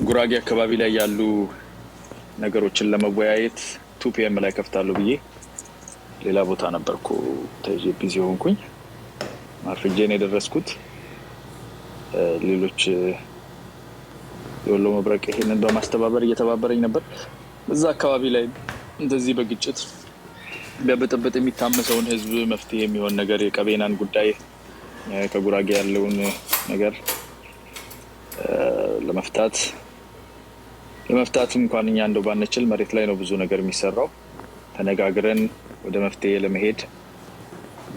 ጉራጌ አካባቢ ላይ ያሉ ነገሮችን ለመወያየት 2 PM ላይ ከፍታለሁ ብዬ ሌላ ቦታ ነበርኩ ተይዤ ቢዚ ሆንኩኝ። ማርፍጄ ነው የደረስኩት። ሌሎች የወሎ መብረቅ ይሄንን በማስተባበር እየተባበረኝ ነበር። እዛ አካባቢ ላይ እንደዚህ በግጭት በብጥብጥ የሚታመሰውን ህዝብ መፍትሄ የሚሆን ነገር የቀቤናን ጉዳይ ከጉራጌ ያለውን ነገር ለመፍታት እንኳን እኛ እንደው ባንችል መሬት ላይ ነው ብዙ ነገር የሚሰራው። ተነጋግረን ወደ መፍትሄ ለመሄድ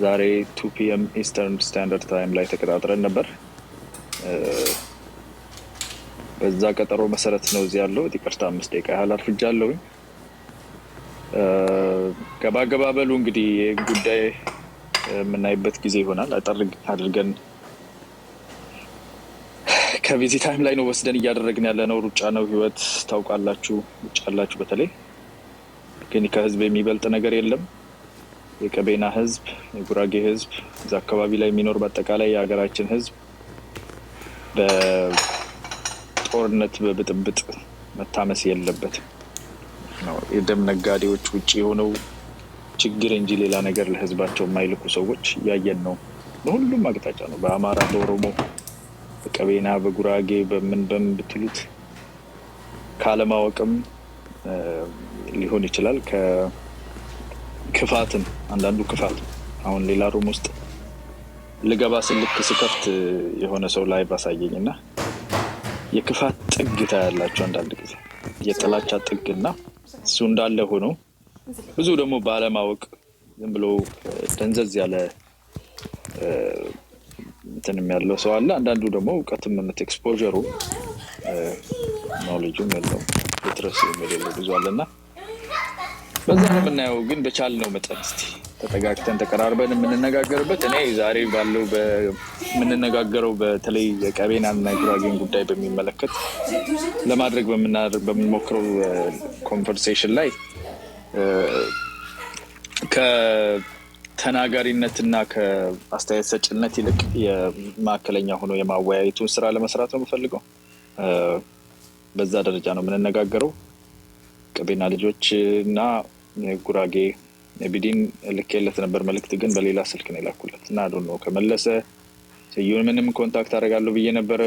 ዛሬ 2 PM ኢስተርን ስታንዳርድ ታይም ላይ ተቀጣጥረን ነበር። በዛ ቀጠሮ መሰረት ነው እዚህ ያለው። ይቅርታ 5 ደቂቃ ያህል አርፍጃለሁ። ገባገባበሉ እንግዲህ ጉዳይ የምናይበት ጊዜ ይሆናል። አጠር አድርገን ከቪዚ ታይም ላይ ነው ወስደን እያደረግን ያለነው። ሩጫ ነው ህይወት ታውቃላችሁ። ሩጫ አላችሁ በተለይ ግን ከህዝብ የሚበልጥ ነገር የለም። የቀቤና ህዝብ፣ የጉራጌ ህዝብ፣ እዛ አካባቢ ላይ የሚኖር በአጠቃላይ የሀገራችን ህዝብ በጦርነት በብጥብጥ መታመስ የለበትም። የደም ነጋዴዎች ውጪ የሆነው ችግር እንጂ ሌላ ነገር ለህዝባቸው የማይልኩ ሰዎች እያየን ነው። በሁሉም አቅጣጫ ነው። በአማራ፣ በኦሮሞ፣ በቀቤና፣ በጉራጌ በምን ብትሉት ካለማወቅም ሊሆን ይችላል። ከክፋትም አንዳንዱ ክፋት አሁን ሌላ ሩም ውስጥ ልገባ ስልክ ስከፍት የሆነ ሰው ላይ ባሳየኝና የክፋት ጥግ ታያላችሁ። አንዳንድ ጊዜ የጥላቻ ጥግና እሱ እንዳለ ሆኖ ብዙ ደግሞ ባለማወቅ ዝም ብሎ ደንዘዝ ያለ እንትንም ያለው ሰው አለ። አንዳንዱ ደግሞ እውቀትም ኤክስፖዠሩ ኖሌጁም ያለው ሊትረሲ የሌለው ብዙ አለና በዛ ነው የምናየው። ግን በቻልነው መጠን እስቲ ተጠጋግተን ተቀራርበን የምንነጋገርበት እኔ ዛሬ ባለው የምንነጋገረው በተለይ የቀቤናና የጉራጌን ጉዳይ በሚመለከት ለማድረግ በምንሞክረው ኮንቨርሴሽን ላይ ከተናጋሪነትና ከአስተያየት ሰጭነት ይልቅ የማዕከለኛ ሆኖ የማወያየቱን ስራ ለመስራት ነው የምፈልገው። በዛ ደረጃ ነው የምንነጋገረው። ቀቤና ልጆችና ጉራጌ ቢዲን ልኬለት ነበር መልእክት፣ ግን በሌላ ስልክ ነው የላኩለት እና አዶ ነው ከመለሰ ስዩምንም ኮንታክት አደርጋለሁ ብዬ ነበር።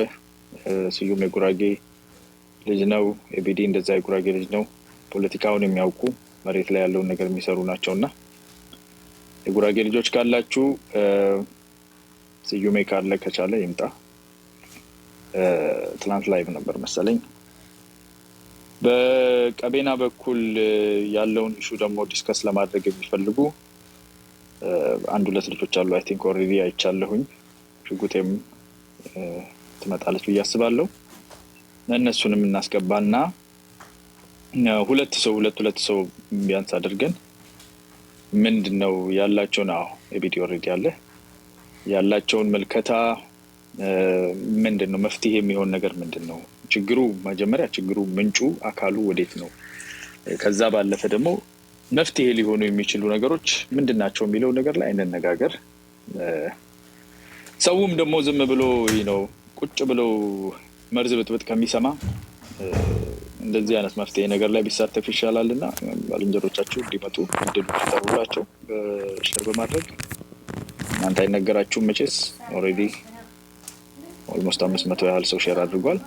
ስዩም የጉራጌ ልጅ ነው፣ ቢዲ እንደዛ የጉራጌ ልጅ ነው። ፖለቲካውን የሚያውቁ መሬት ላይ ያለውን ነገር የሚሰሩ ናቸውና የጉራጌ ልጆች ካላችሁ ስዩሜ ካለ ከቻለ ይምጣ። ትናንት ላይቭ ነበር መሰለኝ። በቀቤና በኩል ያለውን ኢሹ ደግሞ ዲስከስ ለማድረግ የሚፈልጉ 1-2 ልጆች አሉ። አይ ቲንክ ኦልሬዲ አይቻለሁኝ። ሽጉጤም ትመጣለች ብዬ አስባለሁ። እነሱንም እናስገባና ሁለት ሰው ቢያንስ አድርገን ምንድነው ያላቸውን የቪዲዮ ኦልሬዲ አለ ያላቸውን መልከታ ምንድነው መፍትሄ የሚሆን ነገር ምንድነው ችግሩ፣ መጀመሪያ ችግሩ ምንጩ አካሉ ወዴት ነው፣ ከዛ ባለፈ ደግሞ መፍትሄ ሊሆኑ የሚችሉ ነገሮች ምንድናቸው የሚለው ነገር ላይ እንነጋገር። ሰውም ደግሞ ዝም ብሎ ቁጭ ብሎ መርዝ ብጥብጥ ከሚሰማ እንደዚህ አይነት መፍትሄ ነገር ላይ ቢሳተፍ ይሻላልና ባልንጀሮቻችሁ እንዲመጡ እድሉ ተጠሩላቸው ሼር በማድረግ እናንተ አይነገራችሁም መቼስ ኦልሬዲ ኦልሞስት 500 ያህል ሰው ሼር አድርጓል።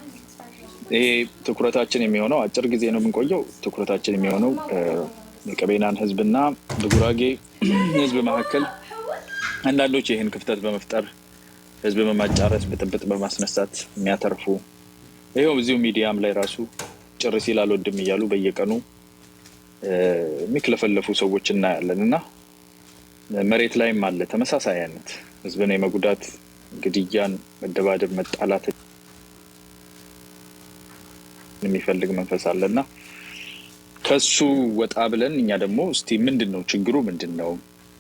ይሄ ትኩረታችን የሚሆነው አጭር ጊዜ ነው የምንቆየው። ትኩረታችን የሚሆነው የቀቤናን ህዝብና በጉራጌ ህዝብ መካከል አንዳንዶች ይህን ክፍተት በመፍጠር ህዝብ በማጫረስ ብጥብጥ በማስነሳት የሚያተርፉ ይሄው እዚሁ ሚዲያም ላይ ራሱ ጭር ሲል አልወድም እያሉ በየቀኑ የሚክለፈለፉ ሰዎች እናያለንና መሬት ላይም አለ ተመሳሳይ አይነት ህዝብን የመጉዳት ግድያን፣ መደባደብ፣ መጣላት የሚፈልግ መንፈስ አለና ከሱ ወጣ ብለን እኛ ደግሞ እስቲ ምንድነው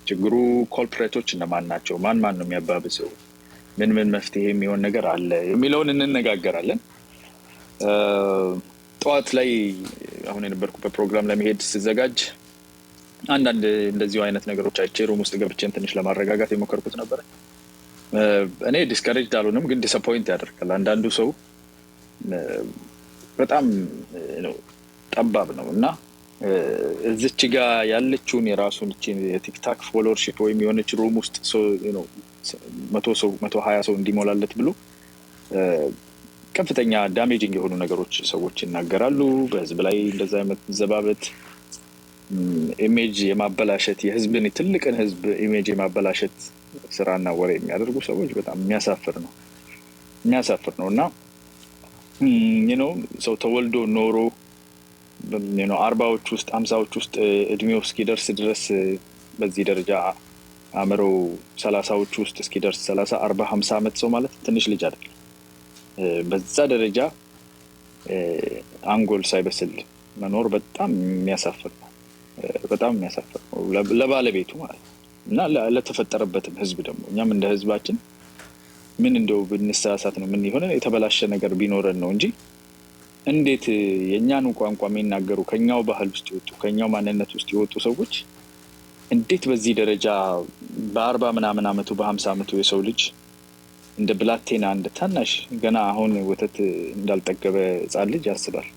ችግሩ ኮልፕሬቶች እነማን ናቸው፣ ማን ነው የሚያባብሰው፣ ምን መፍትሄ የሚሆን ነገር አለ የሚለውን እንነጋገራለን። ጠዋት ላይ አሁን የነበርኩበት ፕሮግራም ላይ መሄድ ሲዘጋጅ አንዳንድ እንደዚሁ አይነት ነገሮች አይቼ ሩም ውስጥ ገብቼን ትንሽ ለማረጋጋት የሞከርኩት ነበር። እኔ ዲስከሬጅድ አልሆንም፣ ግን ዲስአፖይንት ያደርጋል። አንዳንዱ ሰው በጣም ነው ጠባብ ነው እና እዚች ጋር ያለችውን የራሱን የቲክታክ ፎሎወርሺፕ ወይም የሆነች ሩም ውስጥ ነው 100 ሰው 120 ሰው እንዲሞላለት ብሎ ከፍተኛ ዳሜጂንግ የሆኑ ነገሮች ሰዎች ይናገራሉ። በህዝብ ላይ እንደዛ መዘባበት ኢሜጅ የማበላሸት የህዝብን ትልቅን ህዝብ ኢሜጅ የማበላሸት ስራና ወሬ የሚያደርጉ ሰዎች በጣም የሚያሳፍር ነውና ሰው ተወልዶ ኖሮ 40ዎች ውስጥ 50ዎች ውስጥ እድሜው እስኪደርስ ድረስ በዚህ ደረጃ አምሮ 30ዎች ውስጥ እስኪደርስ 30 40 50 ዓመት ሰው ማለት ትንሽ ልጅ አይደለም። በዛ ደረጃ አንጎል ሳይበስል መኖር በጣም የሚያሳፍር ነው። ለባለቤቱ ማለት እና ለተፈጠረበትም ህዝብ ደግሞ እኛም እንደ ህዝባችን ምን እንደው ብንሳሳት ነው ምን ይሆነ የተበላሸ ነገር ቢኖረን ነው እንጂ እንዴት የኛን ቋንቋ የሚናገሩ ከኛው ባህል ውስጥ ይወጡ ከኛው ማንነት ውስጥ ይወጡ ሰዎች እንዴት በዚህ ደረጃ በ40 ምናምን አመቱ በ50 አመቱ የሰው ልጅ እንደ ብላቴና እንደ ታናሽ ገና አሁን ወተት እንዳልጠገበ ህፃን ልጅ ያስባል።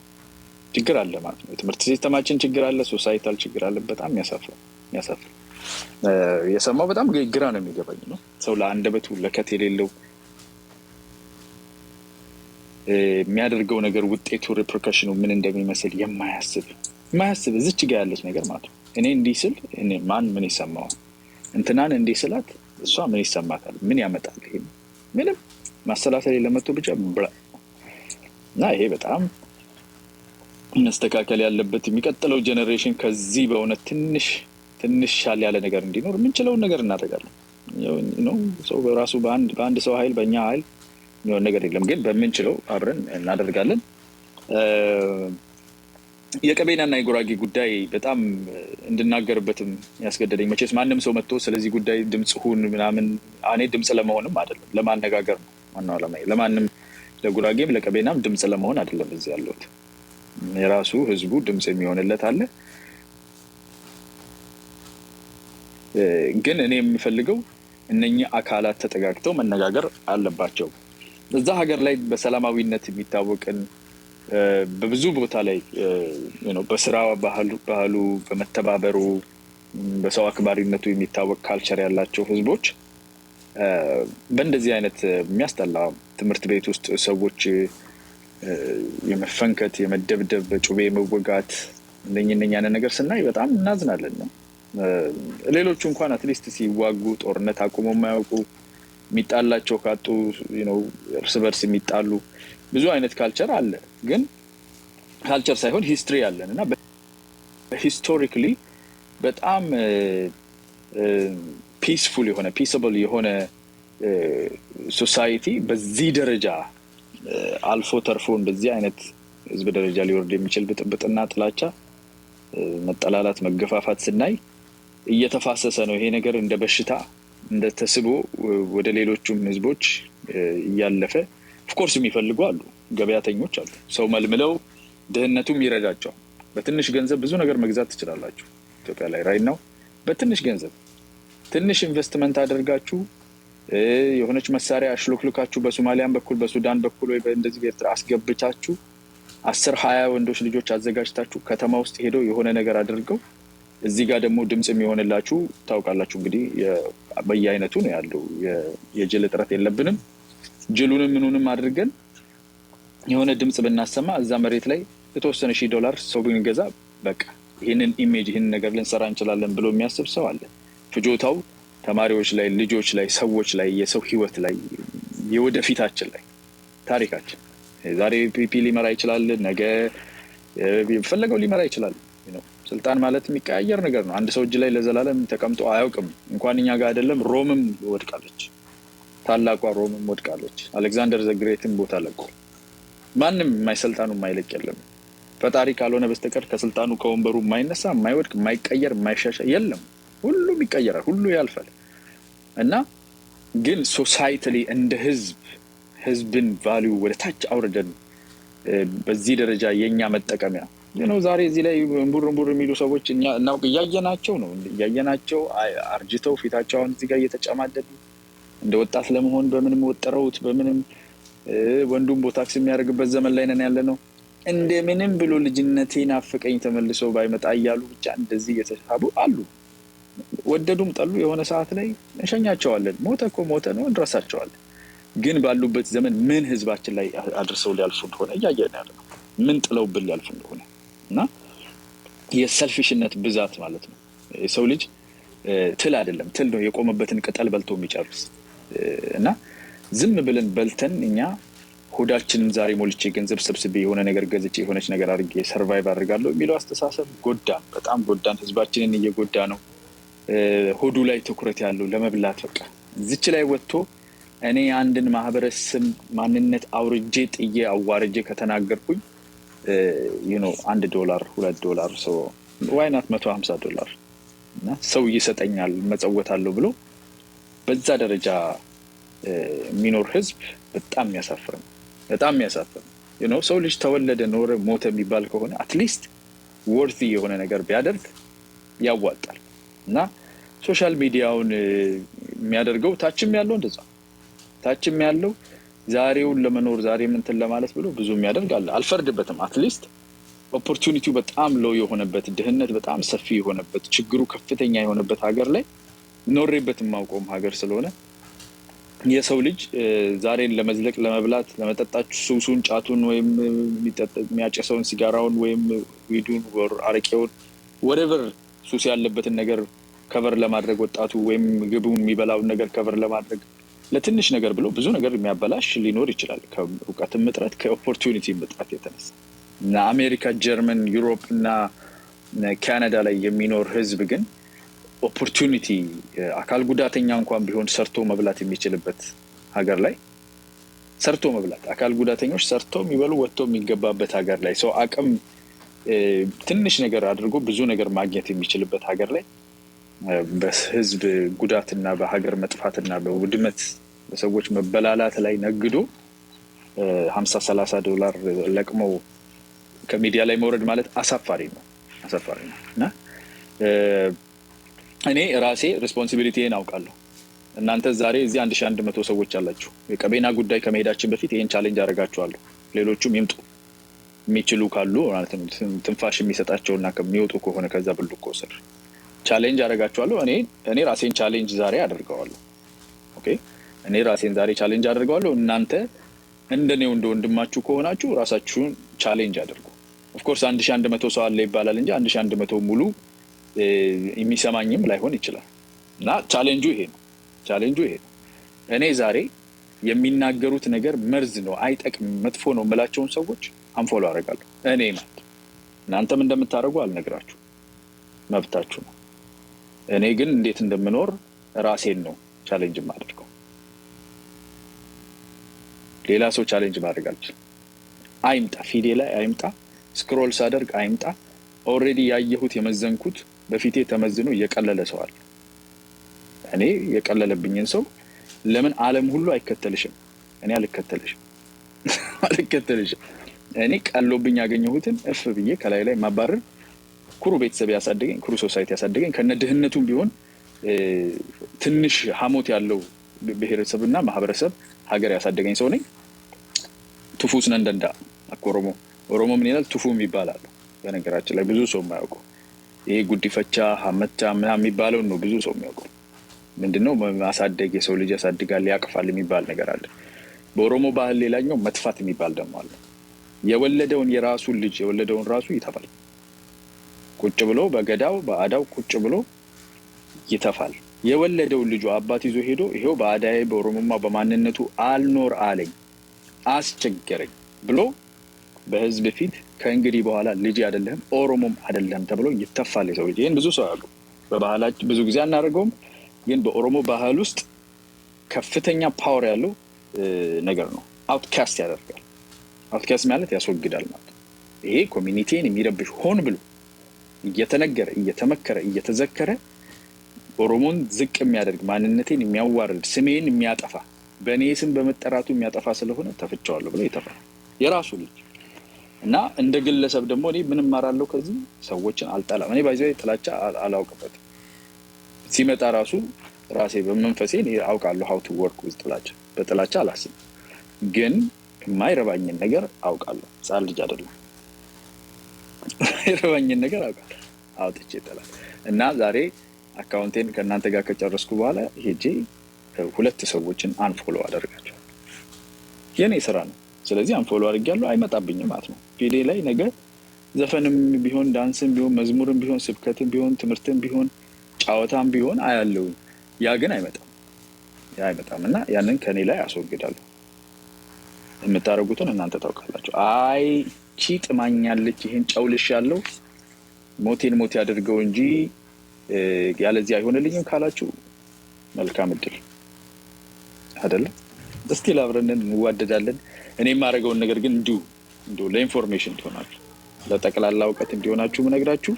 ችግር አለ ማለት ነው። ትምህርት ሲስተማችን ችግር አለ፣ ሶሳይታል ችግር አለ። በጣም ያሳፍራል። የሰማው በጣም ግራ ነው የሚገባኝ ነው። ሰው ለአንደበቱ ለከት የሌለው የሚያደርገው ነገር ውጤቱ ሪፕሪከሽኑ ምን እንደሚመስል የማያስብ እዚች ጋር ያለች ነገር ማለት ነው። እኔ እንዲህ ስል ማን ምን ይሰማው? እንትናን እንዲህ ስላት እሷ ምን ይሰማታል? ምን ያመጣል? ይሄ ምንም ማሰላሰል የለመቶ ብቻ እና ይሄ በጣም መስተካከል ያለበት የሚቀጥለው ጄኔሬሽን ከዚህ በእውነት ትንሽ ሻል ያለ ነገር እንዲኖር የምንችለውን ነገር እናደርጋለን። ሰው በራሱ በአንድ ሰው ኃይል በእኛ ኃይል የሚሆን ነገር የለም፣ ግን በምንችለው አብረን እናደርጋለን። የቀቤናና የጉራጌ ጉዳይ በጣም እንድናገርበትም ያስገደደኝ መቼስ ማንም ሰው መጥቶ ስለዚህ ጉዳይ ድምጽ ሁን ምናምን እኔ ድምጽ ለመሆንም አይደለም ለማነጋገር ነው ዋናው ዓላማዬ። ለማንም ለጉራጌም ለቀቤናም ድምጽ ለመሆን አይደለም እዚህ ያለሁት። የራሱ ህዝቡ ድምጽ የሚሆንለት አለ። ግን እኔ የምፈልገው እነኚህ አካላት ተጠጋግተው መነጋገር አለባቸው። እዛ ሀገር ላይ በሰላማዊነት የሚታወቅን በብዙ ቦታ ላይ በስራ ባህሉ በመተባበሩ በሰው አክባሪነቱ የሚታወቅ ካልቸር ያላቸው ህዝቦች በእንደዚህ አይነት የሚያስጠላ ትምህርት ቤት ውስጥ ሰዎች የመፈንከት የመደብደብ በጩቤ መወጋት እነኛ ነገር ስናይ በጣም እናዝናለን ነው። ሌሎቹ እንኳን አትሊስት ሲዋጉ ጦርነት አቁመው የማያውቁ የሚጣላቸው ካጡ እርስ በርስ የሚጣሉ ብዙ አይነት ካልቸር አለ። ግን ካልቸር ሳይሆን ሂስትሪ አለን እና ሂስቶሪካሊ በጣም ፒስፉል የሆነ ፒስብል የሆነ ሶሳይቲ በዚህ ደረጃ አልፎ ተርፎ እንደዚህ አይነት ህዝብ ደረጃ ሊወርድ የሚችል ብጥብጥና ጥላቻ መጠላላት መገፋፋት ስናይ እየተፋሰሰ ነው። ይሄ ነገር እንደ በሽታ እንደ ተስቦ ወደ ሌሎቹም ህዝቦች እያለፈ ኦፍኮርስ የሚፈልጉ አሉ፣ ገበያተኞች አሉ። ሰው መልምለው ድህነቱም ይረዳቸዋል። በትንሽ ገንዘብ ብዙ ነገር መግዛት ትችላላችሁ። ኢትዮጵያ ላይ ራይት ነው። በትንሽ ገንዘብ ትንሽ ኢንቨስትመንት አድርጋችሁ የሆነች መሳሪያ አሽሎክልካችሁ በሶማሊያን በኩል በሱዳን በኩል ወይ በእንደዚህ በኤርትራ አስገብቻችሁ 10-20 ወንዶች ልጆች አዘጋጅታችሁ ከተማ ውስጥ ሄደው የሆነ ነገር አድርገው እዚህ ጋር ደግሞ ድምጽ የሚሆንላችሁ ታውቃላችሁ። እንግዲህ በየአይነቱ ነው ያለው። የጅል እጥረት የለብንም። ጅሉንም ምኑንም አድርገን የሆነ ድምጽ ብናሰማ እዛ መሬት ላይ የተወሰነ $1000 ሰው ብንገዛ በቃ ይሄንን ኢሜጅ ይሄንን ነገር ልንሰራ እንችላለን ብሎ የሚያስብ ሰው አለ። ፍጆታው ተማሪዎች ላይ፣ ልጆች ላይ፣ ሰዎች ላይ፣ የሰው ህይወት ላይ፣ የወደፊታችን ላይ፣ ታሪካችን ዛሬ ፒፒ ሊመራ ይችላል፣ ነገ የፈለገው ሊመራ ይችላል። ስልጣን ማለት የሚቀያየር ነገር ነው። አንድ ሰው እጅ ላይ ለዘላለም ተቀምጦ አያውቅም። እንኳን እኛ ጋር አይደለም ሮምም ወድቃለች፣ ታላቋ ሮምም ወድቃለች። አሌክዛንደር ዘግሬትም ቦታ ለቆ ማንም የማይሰልጣኑ የማይለቅ የለም። ፈጣሪ ካልሆነ በስተቀር ከስልጣኑ ከወንበሩ የማይነሳ የማይወድቅ የማይቀየር የማይሻሻ የለም። ሁሉም ይቀየራል፣ ሁሉ ያልፋል። እና ግን ሶሳይታሊ እንደ ህዝብን ቫልዩ ወደ ታች አውርደን በዚህ ደረጃ የኛ መጠቀሚያ ዛሬ እዚህ ላይ እንቡር የሚሉ ሰዎች እናውቅ እያየናቸው ነው። እያየናቸው አርጅተው ፊታቸውን እዚህ ጋር እየተጨማደዱ እንደ ወጣት ለመሆን በምንም ወጠረውት በምንም ወንዱም ቦታክስ የሚያደርግበት ዘመን ላይ ነን ያለነው። እንደምንም ብሎ ልጅነቴን አፍቀኝ ተመልሶ ባይመጣ እያሉ ብቻ እንደዚህ እየተሳቡ አሉ። ወደዱም ጠሉ የሆነ ሰዓት ላይ እንሸኛቸዋለን። ሞተ እኮ ሞተ ነው እንረሳቸዋለን። ግን ባሉበት ዘመን ምን ህዝባችን ላይ አድርሰው ሊያልፉ እንደሆነ እያየን ያለ ነው። ምን ጥለውብን ሊያልፉ እንደሆነ እና የሰልፊሽነት ብዛት ማለት ነው። የሰው ልጅ ትል አይደለም፣ ትል ነው የቆመበትን ቅጠል በልቶ የሚጨርስ እና ዝም ብለን በልተን እኛ ሆዳችንን ዛሬ ሞልቼ ገንዘብ ሰብስቤ የሆነ ነገር ገዝቼ የሆነች ነገር አድርጌ ሰርቫይቭ አድርጋለሁ የሚለው አስተሳሰብ ጎዳን፣ በጣም ጎዳን። ህዝባችንን እየጎዳ ነው። ሆዱ ላይ ትኩረት ያለው ለመብላት በቃ እዚች ላይ ወጥቶ እኔ አንድን ማህበረሰብ ማንነት አውርጄ ጥዬ አዋርጄ ከተናገርኩኝ $1 $2 ሰው ዋይናት $150 እና ሰው ይሰጠኛል መጸወታለሁ ብሎ በዛ ደረጃ የሚኖር ህዝብ በጣም የሚያሳፍር ነው። በጣም የሚያሳፍር ነው። ሰው ልጅ ተወለደ ኖረ ሞተ የሚባል ከሆነ አትሊስት ወርዚ የሆነ ነገር ቢያደርግ ያዋጣል። እና ሶሻል ሚዲያውን የሚያደርገው ታችም ያለው እንደዛ ታችም ያለው ዛሬውን ለመኖር ዛሬ ምንትን ለማለት ብሎ ብዙ የሚያደርግ አለ። አልፈርድበትም። አትሊስት ኦፖርቹኒቲው በጣም ሎው የሆነበት፣ ድህነት በጣም ሰፊ የሆነበት፣ ችግሩ ከፍተኛ የሆነበት ሀገር ላይ ኖሬበት የማውቀውም ሀገር ስለሆነ የሰው ልጅ ዛሬን ለመዝለቅ ለመብላት ለመጠጣት ሱሱን ጫቱን ወይም የሚያጨሰውን ሲጋራውን ወይም ዊዱን ወር አረቄውን ወሬቨር ሱስ ያለበትን ነገር ከቨር ለማድረግ ወጣቱ ወይም ምግቡን የሚበላውን ነገር ከቨር ለማድረግ ለትንሽ ነገር ብሎ ብዙ ነገር የሚያበላሽ ሊኖር ይችላል። ከእውቀትም እጥረት ከኦፖርቹኒቲ እጥረት የተነሳ እና አሜሪካ፣ ጀርመን፣ ዩሮፕ እና ካናዳ ላይ የሚኖር ህዝብ ግን ኦፖርቹኒቲ አካል ጉዳተኛ እንኳን ቢሆን ሰርቶ መብላት የሚችልበት ሀገር ላይ ሰርቶ መብላት አካል ጉዳተኞች ሰርቶ የሚበሉ ወጥቶ የሚገባበት ሀገር ላይ ሰው አቅም ትንሽ ነገር አድርጎ ብዙ ነገር ማግኘት የሚችልበት ሀገር ላይ በህዝብ ጉዳትና በሀገር መጥፋትና በውድመት በሰዎች መበላላት ላይ ነግዶ $50-30 ለቅመው ከሚዲያ ላይ መውረድ ማለት አሳፋሪ ነው እና እኔ ራሴ ሬስፖንሲቢሊቲን አውቃለሁ። እናንተ ዛሬ እዚህ 1100 ሰዎች አላችሁ። የቀቤና ጉዳይ ከመሄዳችን በፊት ይሄን ቻሌንጅ አደርጋችኋለሁ። ሌሎቹም ይምጡ የሚችሉ ካሉ ማለት ነው። ትንፋሽ የሚሰጣቸውና ከሚወጡ ከሆነ ከዛ ብልኮ ስር ቻሌንጅ አደርጋችኋለሁ። እኔ ራሴን ቻሌንጅ ዛሬ አደርገዋለሁ። ኦኬ፣ እኔ ራሴን ዛሬ ቻሌንጅ አደርገዋለሁ። እናንተ እንደኔው ወንድማችሁ ከሆናችሁ ራሳችሁን ቻሌንጅ አድርጉ። ኦፍ ኮርስ 1100 ሰው አለ ይባላል እንጂ 1100 ሙሉ የሚሰማኝም ላይሆን ይችላል። እና ቻሌንጁ ይሄ ነው። እኔ ዛሬ የሚናገሩት ነገር መርዝ ነው፣ አይጠቅም፣ መጥፎ ነው የምላቸውን ሰዎች አንፎሎ አደርጋለሁ። እኔ ማለት እናንተም እንደምታደርጉ አልነግራችሁ፣ መብታችሁ ነው። እኔ ግን እንዴት እንደምኖር ራሴን ነው ቻሌንጅ ማድረገው። ሌላ ሰው ቻሌንጅ ማድረግ አልችልም። አይምጣ ፊዴ ላይ አይምጣ፣ ስክሮል ሳደርግ አይምጣ። ኦልሬዲ ያየሁት የመዘንኩት በፊቴ ተመዝኖ እየቀለለ ሰው አለ። እኔ የቀለለብኝን ሰው ለምን ዓለም ሁሉ አይከተልሽም? እኔ አልከተልሽም። እኔ ቀሎብኝ ያገኘሁትን እፍ ብዬ ከላይ ላይ ማባረር ኩሩ ቤተሰብ ያሳደገኝ ኩሩ ሶሳይቲ ያሳደገኝ ከነ ድህነቱም ቢሆን ትንሽ ሐሞት ያለው ብሔረሰብና ማህበረሰብ ሀገር ያሳደገኝ ሰው ነኝ። ቱፉስ ነንደንዳ ኦሮሞ ምን ይላል? ቱፉም ይባላል። በነገራችን ላይ ብዙ ሰው የማያውቀው ይሄ ጉዲፈቻ ሐመቻ ምናምን የሚባለው ነው ብዙ ሰው የሚያውቀው። ምንድነው ማሳደግ? የሰው ልጅ ያሳድጋል ያቅፋል የሚባል ነገር አለ። በኦሮሞ ባህል ሌላኛው መጥፋት የሚባል ደግሞ አለ። የወለደውን የራሱን ልጅ የወለደውን ራሱ ይተፋል። ቁጭ ብሎ በገዳው በአዳው ቁጭ ብሎ ይተፋል። የወለደውን ልጁ አባት ይዞ ሄዶ ይሄው በአዳዬ በኦሮሞማ በማንነቱ አልኖር አለኝ አስቸገረኝ ብሎ በህዝብ ፊት ከእንግዲህ በኋላ ልጅ አይደለም ኦሮሞም አይደለም ተብሎ ይተፋል የሰው ልጅ። ይሄን ብዙ ሰው ያውቃል። በባህላችን ብዙ ጊዜ አናደርገውም፣ ግን በኦሮሞ ባህል ውስጥ ከፍተኛ ፓወር ያለው ነገር ነው። አውትካስት ያደርጋል። አውትካስት ማለት ያስወግዳል ማለት። ይሄ ኮሚኒቲን የሚረብሽ ሆን ብሎ እየተነገረ እየተመከረ እየተዘከረ ኦሮሞን ዝቅ የሚያደርግ ማንነቴን የሚያዋርድ ስሜን የሚያጠፋ በእኔ ስም በመጠራቱ የሚያጠፋ ስለሆነ ተፍቻለሁ ብሎ ይተፋል የራሱ ልጅ። እና እንደ ግለሰብ ደግሞ እኔ ምንም ማራለሁ ከዚህ ሰዎችን አልጠላም። እኔ ባይዘው ጥላቻ አላውቅበትም። ሲመጣ ራሴ በመንፈሴ እኔ አውቃለሁ how to work with ጥላቻ። በጥላቻ አላስብም። ግን የማይረባኝን ነገር አውቃለሁ። ህፃን ልጅ አይደለም። የማይረባኝን ነገር አውቃለሁ አውጥቼ ይጥላል። እና ዛሬ አካውንቴን ከእናንተ ጋር ከጨረስኩ በኋላ ሄጄ 2 ሰዎችን አንፎሎ አደርጋቸዋለሁ። የኔ ስራ ነው። ስለዚህ አንፎሎ አድርጌያለሁ፣ አይመጣብኝም ማለት ነው። ፊዴ ላይ ነገ ዘፈንም ቢሆን ዳንስም ቢሆን መዝሙርም ቢሆን ስብከትም ቢሆን ትምህርትም ቢሆን ጫወታም ቢሆን አያለሁኝ። ያ ግን አይመጣም እና ያንን ከኔ ላይ አስወግዳለሁ። የምታደርጉትን እናንተ ታውቃላችሁ። አይ ቺ ጥማኛለች፣ ይሄን ጨውልሽ ያለው ሞቴን ሞት ያደርገው እንጂ ያለዚህ አይሆንልኝም ካላችሁ መልካም እድል አይደለም። እስቲ አብረን እንዋደዳለን። እኔ የማደርገውን ነገር ግን እንዲሁ ለኢንፎርሜሽን እንዲሆናችሁ ለጠቅላላ እውቀት እንዲሆናችሁ ምነግራችሁ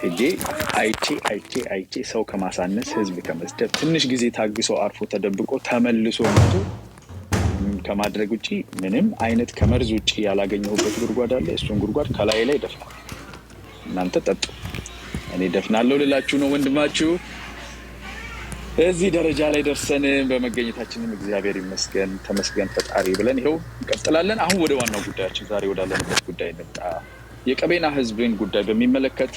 እጄ አይቼ ሰው ከማሳነስ ህዝብ ከመስደብ ትንሽ ጊዜ ታግሶ አርፎ ተደብቆ ተመልሶ መጥቶ ከማድረግ ውጪ ምንም አይነት ከመርዝ ውጪ ያላገኘሁበት ጉድጓድ አለ። እሱን ጉድጓድ ከላይ ላይ ደፍናለሁ። እናንተ ጠጡ፣ እኔ ደፍናለሁ ልላችሁ ነው። ወንድማችሁ እዚህ ደረጃ ላይ ደርሰን በመገኘታችንም እግዚአብሔር ይመስገን፣ ተመስገን ፈጣሪ ብለን ይኸው እንቀጥላለን። አሁን ወደ ዋናው ጉዳያችን ዛሬ ወዳለንበት ጉዳይ እንምጣ። የቀቤና ህዝብን ጉዳይ በሚመለከት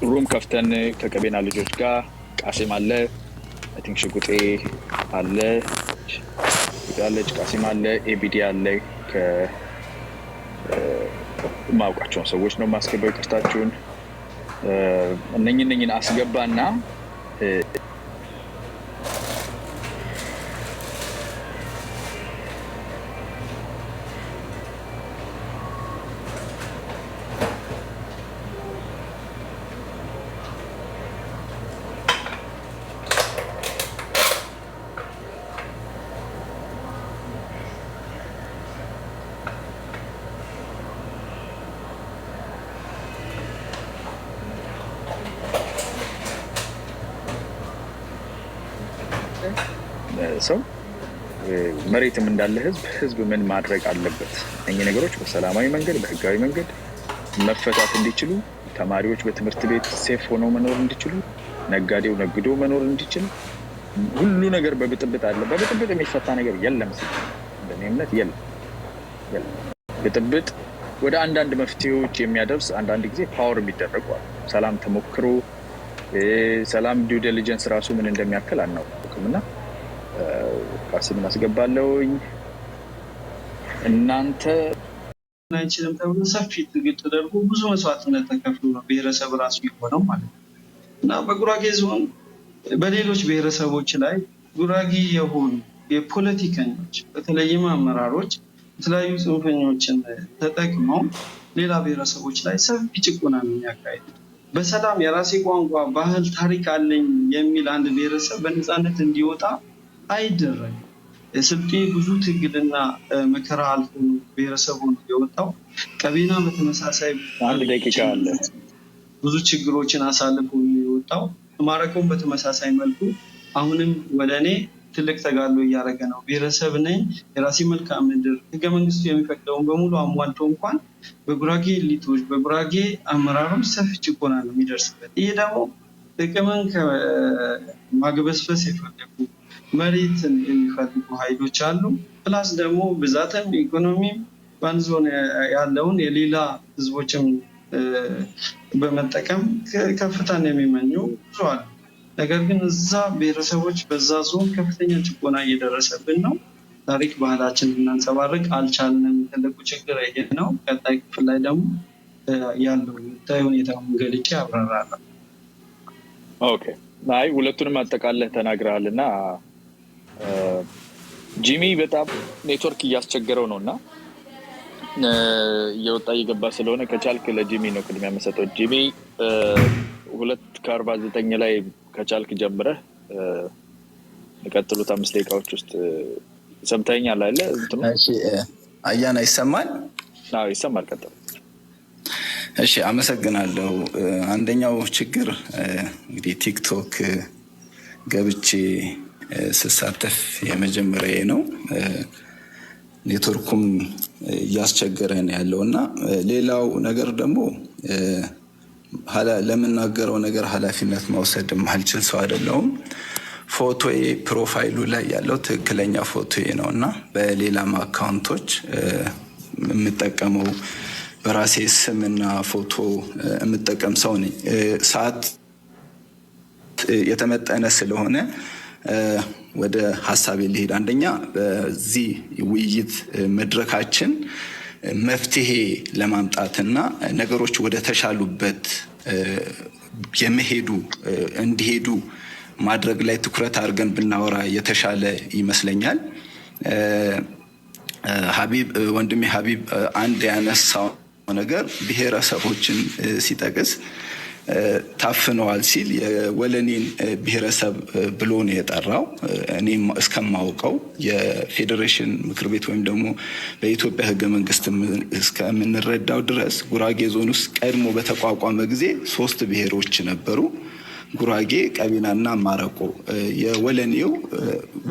ሩም ከፍተን ከቀቤና ልጆች ጋር ቃሲም አለ፣ አይ ቲንክ ሽጉጤ አለ፣ ቃሲም አለ፣ ኤቢዲ አለ። ከማውቃቸውን ሰዎች ነው ማስገባው፣ ይቅርታችሁን። እነኝን አስገባና ሰው መሬትም እንዳለ ህዝብ ምን ማድረግ አለበት? እኚህ ነገሮች በሰላማዊ መንገድ በህጋዊ መንገድ መፈታት እንዲችሉ፣ ተማሪዎች በትምህርት ቤት ሴፍ ሆነው መኖር እንዲችሉ፣ ነጋዴው ነግዶ መኖር እንዲችል፣ ሁሉ ነገር በብጥብጥ አለ። በብጥብጥ የሚፈታ ነገር የለም። እንደኔ እምነት የለም። ብጥብጥ ወደ አንዳንድ መፍትሄዎች የሚያደርስ አንዳንድ ጊዜ ፓወር የሚደረጉ አሉ። ሰላም ተሞክሮ ሰላም ዲው ዲሊጀንስ ራሱ ምን እንደሚያክል አናውቅም እና ቃሲም አስገባለሁኝ። እናንተ አይችልም ተብሎ ሰፊ ትግል ተደርጎ ብዙ መስዋዕትነት ተከፍሎ ነው ብሔረሰብ ራሱ የሆነው ማለት ነው እና በጉራጌ ዞን በሌሎች ብሔረሰቦች ላይ ጉራጌ የሆኑ የፖለቲከኞች በተለይም አመራሮች የተለያዩ ጽንፈኞችን ተጠቅመው ሌላ ብሔረሰቦች ላይ ሰፊ ጭቆና ነው የሚያካሂዱት። በሰላም የራሴ ቋንቋ፣ ባህል፣ ታሪክ አለኝ የሚል አንድ ብሔረሰብ በነፃነት እንዲወጣ አይደረግም። ስልጤ ብዙ ትግልና መከራ አልፎ ብሔረሰቡ የወጣው። ቀቤና በተመሳሳይ አንድ ደቂቃ አለ ብዙ ችግሮችን አሳልፎ የወጣው። ማረቆም በተመሳሳይ መልኩ አሁንም ወደ እኔ ትልቅ ተጋድሎ እያደረገ ነው። ብሔረሰብ ነኝ፣ የራሴ መልክዓ ምድር፣ ህገ መንግስቱ የሚፈቅደውን በሙሉ አሟልቶ እንኳን በጉራጌ ኤሊቶች በጉራጌ አመራሮች ሰፊ ጭቆና ነው የሚደርስበት። ይህ ደግሞ ጥቅምን ከማግበስበስ የፈለጉ መሬትን የሚፈልጉ ኃይሎች አሉ። ፕላስ ደግሞ ብዛትም ኢኮኖሚም በአንድ ዞን ያለውን የሌላ ህዝቦችም በመጠቀም ከፍታን የሚመኙ ብዙ አሉ። ነገር ግን እዛ ብሔረሰቦች በዛ ዞን ከፍተኛ ጭቆና እየደረሰብን ነው። ታሪክ ባህላችን እናንጸባርቅ አልቻልንም። ትልቁ ችግር ይሄ ነው። ቀጣይ ክፍል ላይ ደግሞ ያለው ሁኔታውን ገልጬ አብራራለሁ። ኦኬ። አይ ሁለቱንም አጠቃለህ ተናግረሃል እና ጂሚ በጣም ኔትወርክ እያስቸገረው ነው እና እየወጣ እየገባ ስለሆነ ከቻልክ ለጂሚ ነው ቅድሚያ የምሰጠው። ጂሚ 2:49 ላይ ከቻልክ ጀምረህ የቀጥሉት 5 ደቂቃዎች ውስጥ ሰምተኛል አለ እንትኑ። እሺ አያና ይሰማል? አዎ ይሰማል። ቀጥል። እሺ አመሰግናለሁ። አንደኛው ችግር እንግዲህ ቲክቶክ ገብቼ ስሳተፍ የመጀመሪያ ነው። ኔትወርኩም እያስቸገረን ያለው እና ሌላው ነገር ደግሞ ለምናገረው ነገር ኃላፊነት መውሰድ የማልችል ሰው አይደለሁም። ፎቶዬ ፕሮፋይሉ ላይ ያለው ትክክለኛ ፎቶዬ ነው እና በሌላም አካውንቶች የምጠቀመው በራሴ ስምና ፎቶ የምጠቀም ሰው ነኝ። ሰዓት የተመጠነ ስለሆነ ወደ ሀሳቤ ልሄድ። አንደኛ በዚህ ውይይት መድረካችን መፍትሄ ለማምጣትና ነገሮች ወደ ተሻሉበት እንዲሄዱ ማድረግ ላይ ትኩረት አድርገን ብናወራ የተሻለ ይመስለኛል። ወንድሜ ሀቢብ አንድ ያነሳው ነገር ብሔረሰቦችን ሲጠቅስ ታፍነዋል ሲል የወለኔን ብሔረሰብ ብሎ ነው የጠራው። እኔም እስከማውቀው የፌዴሬሽን ምክር ቤት ወይም ደግሞ በኢትዮጵያ ሕገ መንግስት እስከምንረዳው ድረስ ጉራጌ ዞን ውስጥ ቀድሞ በተቋቋመ ጊዜ 3 ብሔሮች ነበሩ። ጉራጌ፣ ቀቤናና ማረቆ። የወለኔው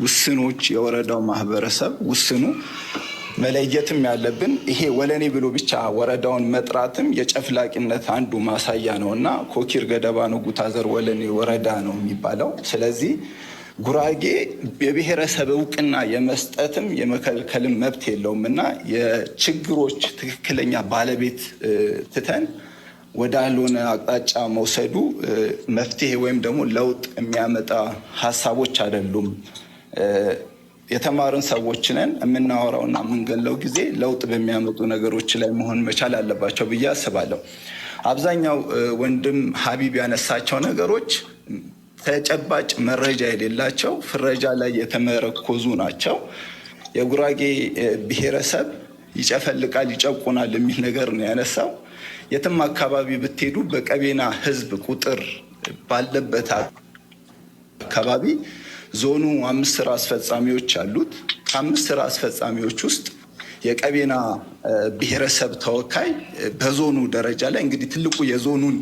ውስኖች የወረዳው ማህበረሰብ ውስኑ መለየትም ያለብን ይሄ ወለኔ ብሎ ብቻ ወረዳውን መጥራትም የጨፍላቂነት አንዱ ማሳያ ነው እና ኮኪር ገደባ ነው ጉታዘር ወለኔ ወረዳ ነው የሚባለው። ስለዚህ ጉራጌ የብሔረሰብ እውቅና የመስጠትም የመከልከልም መብት የለውም እና የችግሮች ትክክለኛ ባለቤት ትተን ወደ አልሆነ አቅጣጫ መውሰዱ መፍትሄ ወይም ደግሞ ለውጥ የሚያመጣ ሀሳቦች አይደሉም። የተማርን ሰዎች ነን። የምናወራውና የምንገለው ጊዜ ለውጥ በሚያመጡ ነገሮች ላይ መሆን መቻል አለባቸው ብዬ አስባለሁ። አብዛኛው ወንድም ሀቢብ ያነሳቸው ነገሮች ተጨባጭ መረጃ የሌላቸው ፍረጃ ላይ የተመረኮዙ ናቸው። የጉራጌ ብሔረሰብ ይጨፈልቃል፣ ይጨቁናል የሚል ነገር ነው ያነሳው። የትም አካባቢ ብትሄዱ በቀቤና ህዝብ ቁጥር ባለበት አካባቢ ዞኑ 5 ስራ አስፈጻሚዎች አሉት። ከ5 ስራ አስፈጻሚዎች ውስጥ የቀቤና ብሔረሰብ ተወካይ በዞኑ ደረጃ ላይ እንግዲህ ትልቁ የዞኑን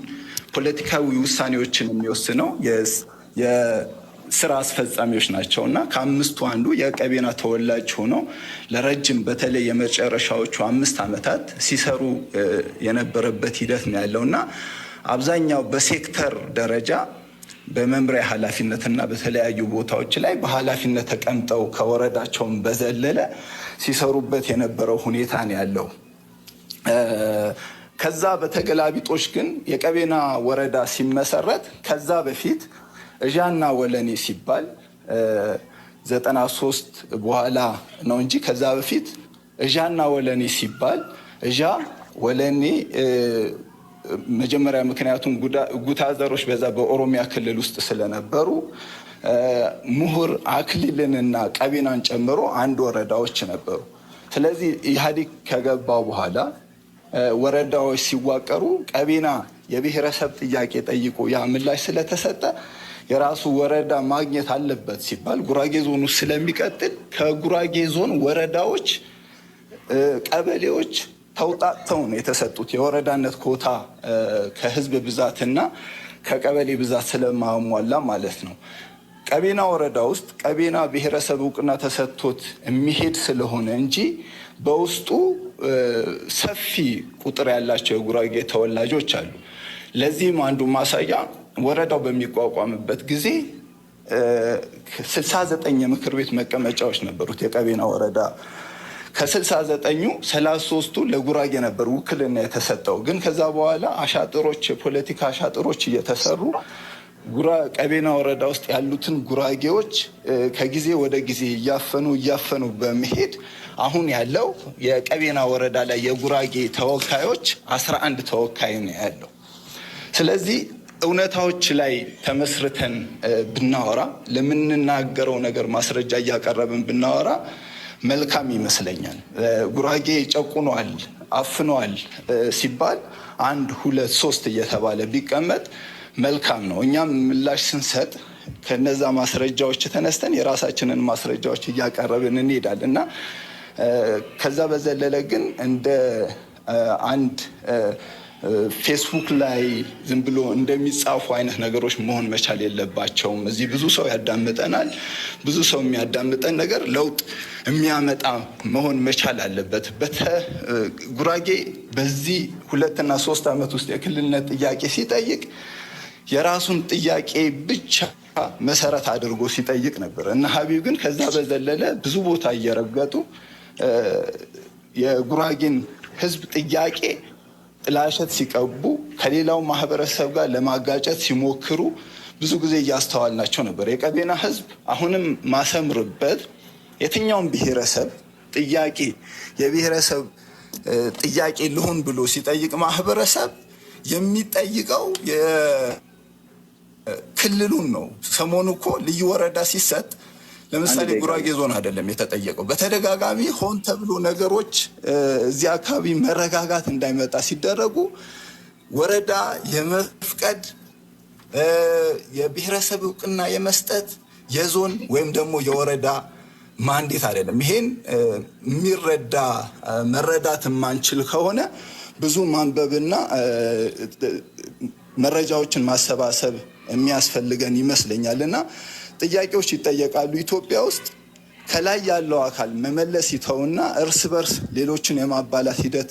ፖለቲካዊ ውሳኔዎችን የሚወስነው የስራ አስፈጻሚዎች ናቸው እና ከ5ቱ አንዱ የቀቤና ተወላጅ ሆነው ለረጅም በተለይ የመጨረሻዎቹ 5 ዓመታት ሲሰሩ የነበረበት ሂደት ነው ያለው እና አብዛኛው በሴክተር ደረጃ በመምሪያ ኃላፊነትና በተለያዩ ቦታዎች ላይ በኃላፊነት ተቀምጠው ከወረዳቸውን በዘለለ ሲሰሩበት የነበረው ሁኔታ ነው ያለው። ከዛ በተገላቢጦች ግን የቀቤና ወረዳ ሲመሰረት ከዛ በፊት እዣና ወለኔ ሲባል 93 በኋላ ነው እንጂ ከዛ በፊት እዣና ወለኔ ሲባል እዣ ወለኔ መጀመሪያ ምክንያቱም ጉታዘሮች በዛ በኦሮሚያ ክልል ውስጥ ስለነበሩ ምሁር አክሊልንና ቀቤናን ጨምሮ 1 ወረዳዎች ነበሩ። ስለዚህ ኢህአዴግ ከገባው በኋላ ወረዳዎች ሲዋቀሩ ቀቤና የብሔረሰብ ጥያቄ ጠይቆ ያ ምላሽ ስለተሰጠ የራሱ ወረዳ ማግኘት አለበት ሲባል ጉራጌ ዞን ውስጥ ስለሚቀጥል ከጉራጌ ዞን ወረዳዎች ቀበሌዎች ተውጣጥተው ነው የተሰጡት። የወረዳነት ኮታ ከህዝብ ብዛትና ከቀበሌ ብዛት ስለማሟላ ማለት ነው። ቀቤና ወረዳ ውስጥ ቀቤና ብሔረሰብ እውቅና ተሰጥቶት የሚሄድ ስለሆነ እንጂ በውስጡ ሰፊ ቁጥር ያላቸው የጉራጌ ተወላጆች አሉ። ለዚህም አንዱ ማሳያ ወረዳው በሚቋቋምበት ጊዜ 69 የምክር ቤት መቀመጫዎች ነበሩት የቀቤና ወረዳ። ከ69ኙ 33ቱ ለጉራጌ ነበር ውክልና የተሰጠው። ግን ከዛ በኋላ አሻጥሮች፣ የፖለቲካ አሻጥሮች እየተሰሩ ቀቤና ወረዳ ውስጥ ያሉትን ጉራጌዎች ከጊዜ ወደ ጊዜ እያፈኑ በመሄድ አሁን ያለው የቀቤና ወረዳ ላይ የጉራጌ ተወካዮች 11 ተወካይ ነው ያለው። ስለዚህ እውነታዎች ላይ ተመስርተን ብናወራ፣ ለምንናገረው ነገር ማስረጃ እያቀረብን ብናወራ መልካም ይመስለኛል። ጉራጌ ጨቁኗል፣ አፍኗል ሲባል 1 2 3 እየተባለ ቢቀመጥ መልካም ነው። እኛም ምላሽ ስንሰጥ ከነዛ ማስረጃዎች ተነስተን የራሳችንን ማስረጃዎች እያቀረብን እንሄዳለን እና ከዛ በዘለለ ግን እንደ አንድ ፌስቡክ ላይ ዝም ብሎ እንደሚጻፉ አይነት ነገሮች መሆን መቻል የለባቸውም። እዚህ ብዙ ሰው ያዳምጠናል። ብዙ ሰው የሚያዳምጠን ነገር ለውጥ የሚያመጣ መሆን መቻል አለበት። ጉራጌ በዚህ 2 እና 3 ዓመት ውስጥ የክልልነት ጥያቄ ሲጠይቅ የራሱን ጥያቄ ብቻ መሰረት አድርጎ ሲጠይቅ ነበር እና ሀቢብ ግን ከዛ በዘለለ ብዙ ቦታ እየረገጡ የጉራጌን ህዝብ ጥያቄ ጥላሸት ሲቀቡ ከሌላው ማህበረሰብ ጋር ለማጋጨት ሲሞክሩ ብዙ ጊዜ እያስተዋልናቸው ነበር። የቀቤና ህዝብ አሁንም ማሰምርበት የትኛውም ብሔረሰብ ጥያቄ የብሔረሰብ ጥያቄ ልሁን ብሎ ሲጠይቅ ማህበረሰብ የሚጠይቀው ክልሉን ነው። ሰሞኑ እኮ ልዩ ወረዳ ሲሰጥ ለምሳሌ ጉራጌ ዞን አይደለም የተጠየቀው። በተደጋጋሚ ሆን ተብሎ ነገሮች እዚህ አካባቢ መረጋጋት እንዳይመጣ ሲደረጉ ወረዳ የመፍቀድ የብሔረሰብ እውቅና የመስጠት የዞን ወይም ደግሞ የወረዳ ማንዴት አይደለም። ይሄን የሚረዳ መረዳት የማንችል ከሆነ ብዙ ማንበብና መረጃዎችን ማሰባሰብ የሚያስፈልገን ይመስለኛል። እና ጥያቄዎች ይጠየቃሉ። ኢትዮጵያ ውስጥ ከላይ ያለው አካል መመለስ ይተውና እርስ በርስ ሌሎችን የማባላት ሂደት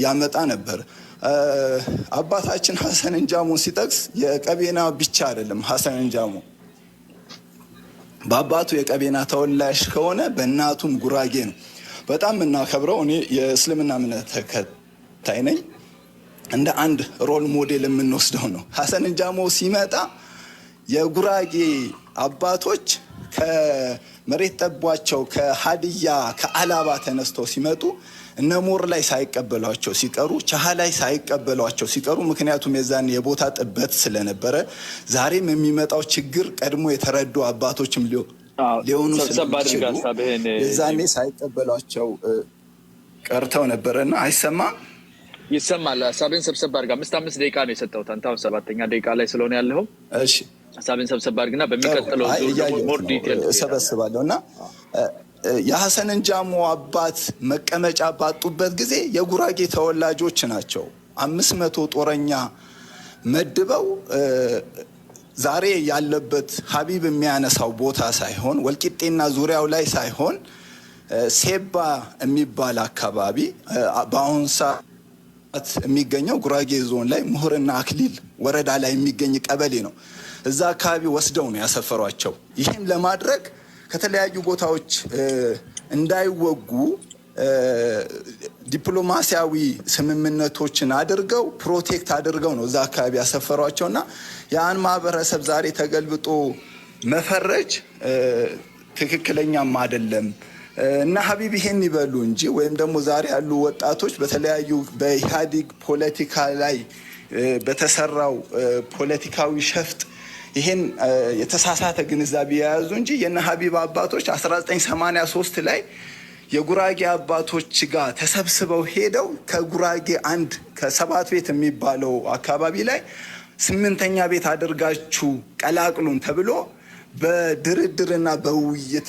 ያመጣ ነበር። አባታችን ሀሰን እንጃሞን ሲጠቅስ የቀቤና ብቻ አይደለም። ሀሰን እንጃሞ በአባቱ የቀቤና ተወላጅ ከሆነ በእናቱም ጉራጌ ነው። በጣም የምናከብረው እኔ የእስልምና እምነት ተከታይ ነኝ። እንደ አንድ ሮል ሞዴል የምንወስደው ነው። ሀሰን እንጃሞ ሲመጣ የጉራጌ አባቶች ከመሬት ጠቧቸው ከሀዲያ ከአላባ ተነስተው ሲመጡ እነ ሞር ላይ ሳይቀበሏቸው ሲቀሩ፣ ቻሃ ላይ ሳይቀበሏቸው ሲቀሩ፣ ምክንያቱም የዛን የቦታ ጥበት ስለነበረ ዛሬም የሚመጣው ችግር ቀድሞ የተረዱ አባቶችም ሊሆኑ ስለሚችሉ የዛኔ ሳይቀበሏቸው ቀርተው ነበረና አይሰማም? ይሰማል። ሀሳብን ሰብሰብ አድርጋ 5 ደቂቃ ነው የሰጠሁት። አንተ አሁን 7ኛ ደቂቃ ላይ ስለሆነ ያለው እሺ፣ ሀሳብን ሰብሰብ አድርግና በሚቀጥለው ሞር ዲቴል ሰበስባለሁ። እና የሀሰን እንጃሞ አባት መቀመጫ ባጡበት ጊዜ የጉራጌ ተወላጆች ናቸው 500 ጦረኛ መድበው ዛሬ ያለበት ሀቢብ የሚያነሳው ቦታ ሳይሆን ወልቂጤና ዙሪያው ላይ ሳይሆን ሴባ የሚባል አካባቢ በአሁን ሰዓት የሚገኘው ጉራጌ ዞን ላይ ምሁርና አክሊል ወረዳ ላይ የሚገኝ ቀበሌ ነው። እዛ አካባቢ ወስደው ነው ያሰፈሯቸው። ይህም ለማድረግ ከተለያዩ ቦታዎች እንዳይወጉ ዲፕሎማሲያዊ ስምምነቶችን አድርገው ፕሮቴክት አድርገው ነው እዛ አካባቢ ያሰፈሯቸውና ያን ማህበረሰብ ዛሬ ተገልብጦ መፈረጅ ትክክለኛም አይደለም። እና ሀቢብ ይሄን ይበሉ እንጂ ወይም ደግሞ ዛሬ ያሉ ወጣቶች በተለያዩ በኢህአዴግ ፖለቲካ ላይ በተሰራው ፖለቲካዊ ሸፍጥ ይሄን የተሳሳተ ግንዛቤ የያዙ እንጂ የነ ሀቢብ አባቶች 1983 ላይ የጉራጌ አባቶች ጋር ተሰብስበው ሄደው ከጉራጌ አንድ ከሰባት ቤት የሚባለው አካባቢ ላይ 8ኛ ቤት አድርጋችሁ ቀላቅሉን ተብሎ በድርድርና በውይይት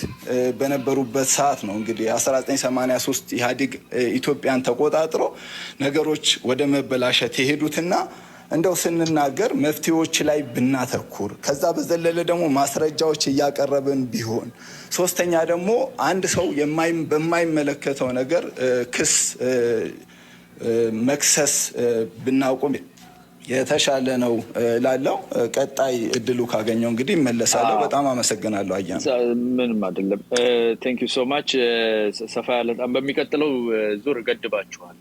በነበሩበት ሰዓት ነው እንግዲህ 1983 ኢህአዴግ ኢትዮጵያን ተቆጣጥሮ ነገሮች ወደ መበላሸት የሄዱትና እንደው ስንናገር መፍትሄዎች ላይ ብናተኩር ከዛ በዘለለ ደግሞ ማስረጃዎች እያቀረብን ቢሆን፣ ሶስተኛ ደግሞ አንድ ሰው በማይመለከተው ነገር ክስ መክሰስ ብናውቁም የተሻለ ነው ላለው ቀጣይ እድሉ ካገኘው እንግዲህ እመለሳለሁ። በጣም አመሰግናለሁ። አያና ምንም አይደለም። ቴንክ ዩ ሶ ማች። ሰፋ ያለ በሚቀጥለው ዙር እገድባችኋል።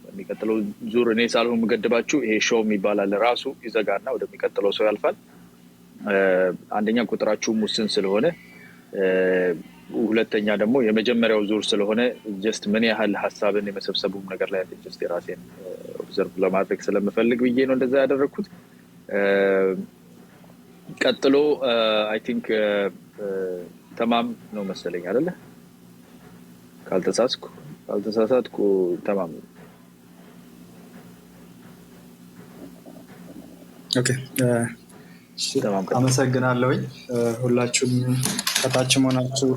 በሚቀጥለው ዙር እኔ ሳልሆን የምገድባችሁ ይሄ ሾው የሚባል ራሱ ይዘጋና ወደሚቀጥለው ሰው ያልፋል። አንደኛ ቁጥራችሁ ውስን ስለሆነ፣ ሁለተኛ ደግሞ የመጀመሪያው ዙር ስለሆነ ጀስት ምን ያህል ሀሳብን የመሰብሰቡም ነገር ላይ ጀስት የራሴን ኦብዘርቭ ለማድረግ ስለምፈልግ ብዬ ነው እንደዛ ያደረግኩት። ቀጥሎ አይ ቲንክ ተማም ነው መሰለኝ አይደለ? ካልተሳሳትኩ ተማም። ኦኬ፣ አመሰግናለሁኝ። ሁላችሁም ከታችም ሆናችሁ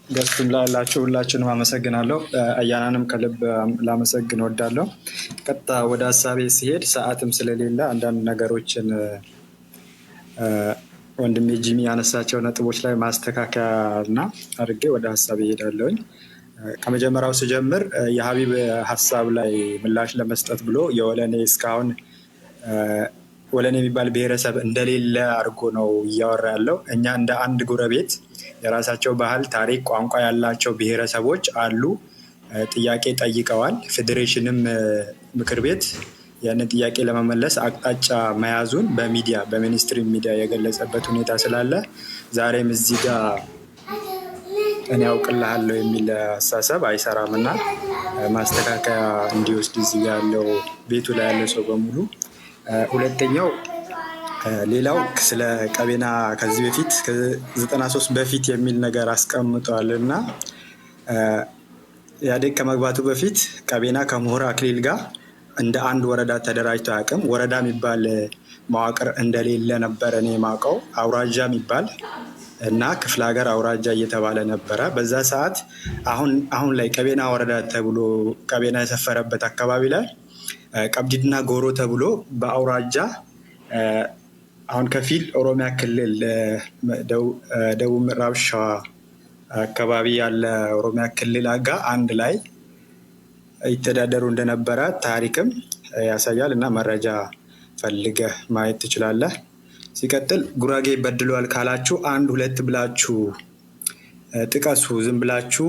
ገስቱም ላላችሁ ሁላችሁንም አመሰግናለሁ። አያናንም ከልብ ላመሰግን ወዳለሁ። ቀጥታ ወደ ሀሳቤ ሲሄድ ሰዓትም ስለሌለ አንዳንድ ነገሮችን ወንድሜ ጂሚ ያነሳቸው ነጥቦች ላይ ማስተካከያና አድርጌ ወደ ሀሳቤ ይሄዳለሁኝ። ከመጀመሪያው ስጀምር የሀቢብ ሀሳብ ላይ ምላሽ ለመስጠት ብሎ የወለኔ እስካሁን ወለን የሚባል ብሔረሰብ እንደሌለ አድርጎ ነው እያወራ ያለው። እኛ እንደ አንድ ጎረቤት የራሳቸው ባህል፣ ታሪክ፣ ቋንቋ ያላቸው ብሔረሰቦች አሉ። ጥያቄ ጠይቀዋል። ፌዴሬሽንም ምክር ቤት ያንን ጥያቄ ለመመለስ አቅጣጫ መያዙን በሚዲያ በሚኒስትሪ ሚዲያ የገለጸበት ሁኔታ ስላለ ዛሬም እዚህ ጋር እኔ ያውቅልሃለሁ የሚል አስተሳሰብ አይሰራም እና ማስተካከያ እንዲወስድ እዚህ ጋር ያለው ቤቱ ላይ ያለ ሰው በሙሉ። ሁለተኛው ሌላው ስለ ቀቤና ከዚህ በፊት ከ93 በፊት የሚል ነገር አስቀምጧል እና ኢህአዴግ ከመግባቱ በፊት ቀቤና ከምሁር አክሊል ጋር እንደ አንድ ወረዳ ተደራጅቶ አያውቅም። ወረዳ የሚባል መዋቅር እንደሌለ ነበረ እኔ የማውቀው። አውራጃ የሚባል እና ክፍለ ሀገር አውራጃ እየተባለ ነበረ በዛ ሰዓት። አሁን ላይ ቀቤና ወረዳ ተብሎ ቀቤና የሰፈረበት አካባቢ ላይ ቀብዲድና ጎሮ ተብሎ በአውራጃ አሁን ከፊል ኦሮሚያ ክልል ደቡብ ምዕራብ ሸዋ አካባቢ ያለ ኦሮሚያ ክልል ጋር አንድ ላይ ይተዳደሩ እንደነበረ ታሪክም ያሳያል እና መረጃ ፈልገህ ማየት ትችላለህ። ሲቀጥል ጉራጌ በድሏል ካላችሁ 1 2 ብላችሁ ጥቀሱ፣ ዝም ብላችሁ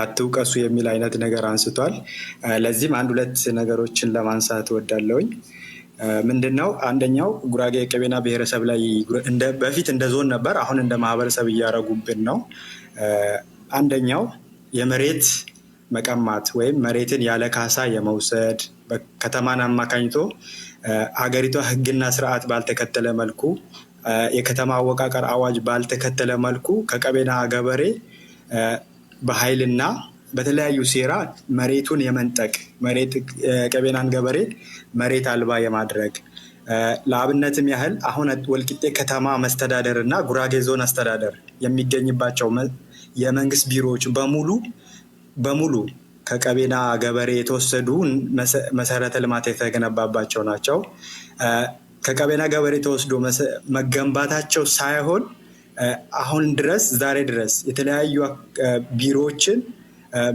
አትውቀሱ የሚል አይነት ነገር አንስቷል። ለዚህም 1 2 ነገሮችን ለማንሳት እወዳለሁኝ። ምንድነው? አንደኛው ጉራጌ ቀቤና ብሔረሰብ ላይ በፊት እንደ ዞን ነበር፣ አሁን እንደ ማህበረሰብ እያረጉብን ነው። አንደኛው የመሬት መቀማት ወይም መሬትን ያለ ካሳ የመውሰድ ከተማን አማካኝቶ ሀገሪቷ ሕግና ስርዓት ባልተከተለ መልኩ የከተማ አወቃቀር አዋጅ ባልተከተለ መልኩ ከቀቤና ገበሬ በኃይልና በተለያዩ ሴራ መሬቱን የመንጠቅ ቀቤናን ገበሬ መሬት አልባ የማድረግ ለአብነትም ያህል አሁን ወልቂጤ ከተማ መስተዳደር እና ጉራጌ ዞን አስተዳደር የሚገኝባቸው የመንግስት ቢሮዎች በሙሉ ከቀቤና ገበሬ የተወሰዱ መሰረተ ልማት የተገነባባቸው ናቸው። ከቀቤና ገበሬ ተወስዶ መገንባታቸው ሳይሆን አሁን ድረስ ዛሬ ድረስ የተለያዩ ቢሮዎችን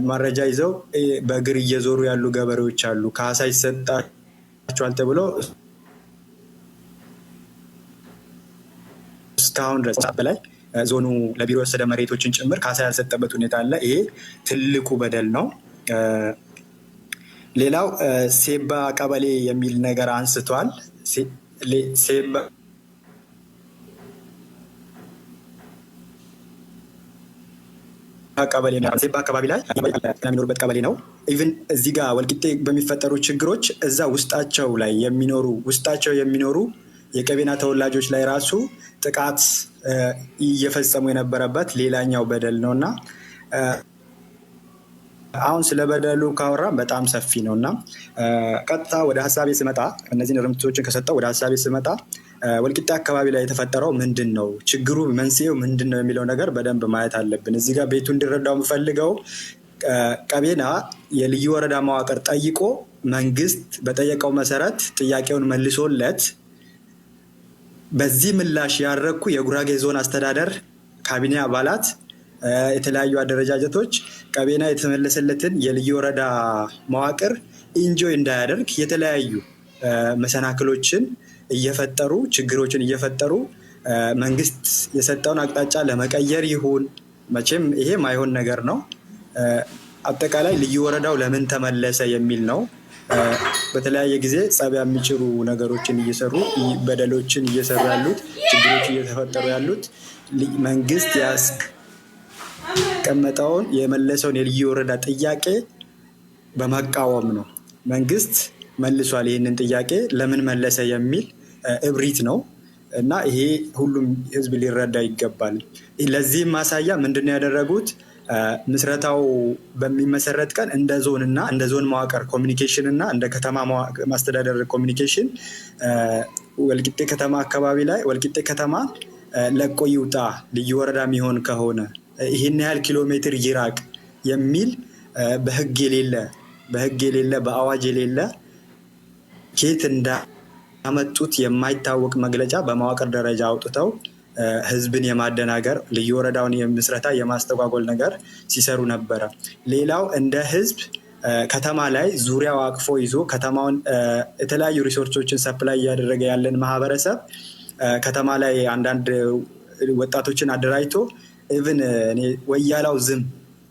መረጃ ይዘው በእግር እየዞሩ ያሉ ገበሬዎች አሉ። ካሳ ይሰጣቸዋል ተብሎ እስካሁን ድረስ በላይ ዞኑ ለቢሮ የወሰደ መሬቶችን ጭምር ካሳ ያልሰጠበት ሁኔታ አለ። ይሄ ትልቁ በደል ነው። ሌላው ሴባ ቀበሌ የሚል ነገር አንስቷል። ሴባ ቀበሌ ነው። ሴባ አካባቢ ላይ የሚኖሩበት ቀበሌ ነው። ኢቭን እዚህ ጋር ወልቂጤ በሚፈጠሩ ችግሮች እዛ ውስጣቸው የሚኖሩ የቀቤና ተወላጆች ላይ ራሱ ጥቃት እየፈጸሙ የነበረበት ሌላኛው በደል ነው እና አሁን ስለ በደሉ ካወራ በጣም ሰፊ ነው እና ቀጥታ ወደ ሀሳቤ ስመጣ እነዚህን እርምቶችን ከሰጠው ወደ ሀሳቤ ስመጣ ወልቂጤ አካባቢ ላይ የተፈጠረው ምንድን ነው፣ ችግሩ መንስኤው ምንድን ነው የሚለው ነገር በደንብ ማየት አለብን። እዚህ ጋር ቤቱ እንዲረዳው የምፈልገው ቀቤና የልዩ ወረዳ መዋቅር ጠይቆ መንግስት በጠየቀው መሰረት ጥያቄውን መልሶለት በዚህ ምላሽ ያረኩ የጉራጌ ዞን አስተዳደር ካቢኔ አባላት፣ የተለያዩ አደረጃጀቶች ቀቤና የተመለሰለትን የልዩ ወረዳ መዋቅር ኢንጆይ እንዳያደርግ የተለያዩ መሰናክሎችን እየፈጠሩ ችግሮችን እየፈጠሩ መንግስት የሰጠውን አቅጣጫ ለመቀየር ይሁን መቼም ይሄ ማይሆን ነገር ነው። አጠቃላይ ልዩ ወረዳው ለምን ተመለሰ የሚል ነው። በተለያየ ጊዜ ጸብ የሚጭሩ ነገሮችን እየሰሩ በደሎችን እየሰሩ ያሉት ችግሮች እየተፈጠሩ ያሉት መንግስት ያስቀመጠውን የመለሰውን የልዩ ወረዳ ጥያቄ በመቃወም ነው። መንግስት መልሷል ይህንን ጥያቄ ለምን መለሰ የሚል እብሪት ነው እና ይሄ ሁሉም ህዝብ ሊረዳ ይገባል። ለዚህም ማሳያ ምንድነው ያደረጉት? ምስረታው በሚመሰረት ቀን እንደ ዞን እና እንደ ዞን መዋቅር ኮሚኒኬሽን እና እንደ ከተማ ማስተዳደር ኮሚኒኬሽን ወልቂጤ ከተማ አካባቢ ላይ ወልቂጤ ከተማ ለቆ ይውጣ ልዩ ወረዳ የሚሆን ከሆነ ይህን ያህል ኪሎ ሜትር ይራቅ የሚል በህግ የሌለ በአዋጅ የሌለ ኬት እንዳመጡት የማይታወቅ መግለጫ በመዋቅር ደረጃ አውጥተው ህዝብን የማደናገር ልዩ ወረዳውን የምስረታ የማስተጓጎል ነገር ሲሰሩ ነበረ። ሌላው እንደ ህዝብ ከተማ ላይ ዙሪያው አቅፎ ይዞ ከተማውን የተለያዩ ሪሶርሶችን ሰፕላይ እያደረገ ያለን ማህበረሰብ ከተማ ላይ አንዳንድ ወጣቶችን አደራጅቶ ኢቭን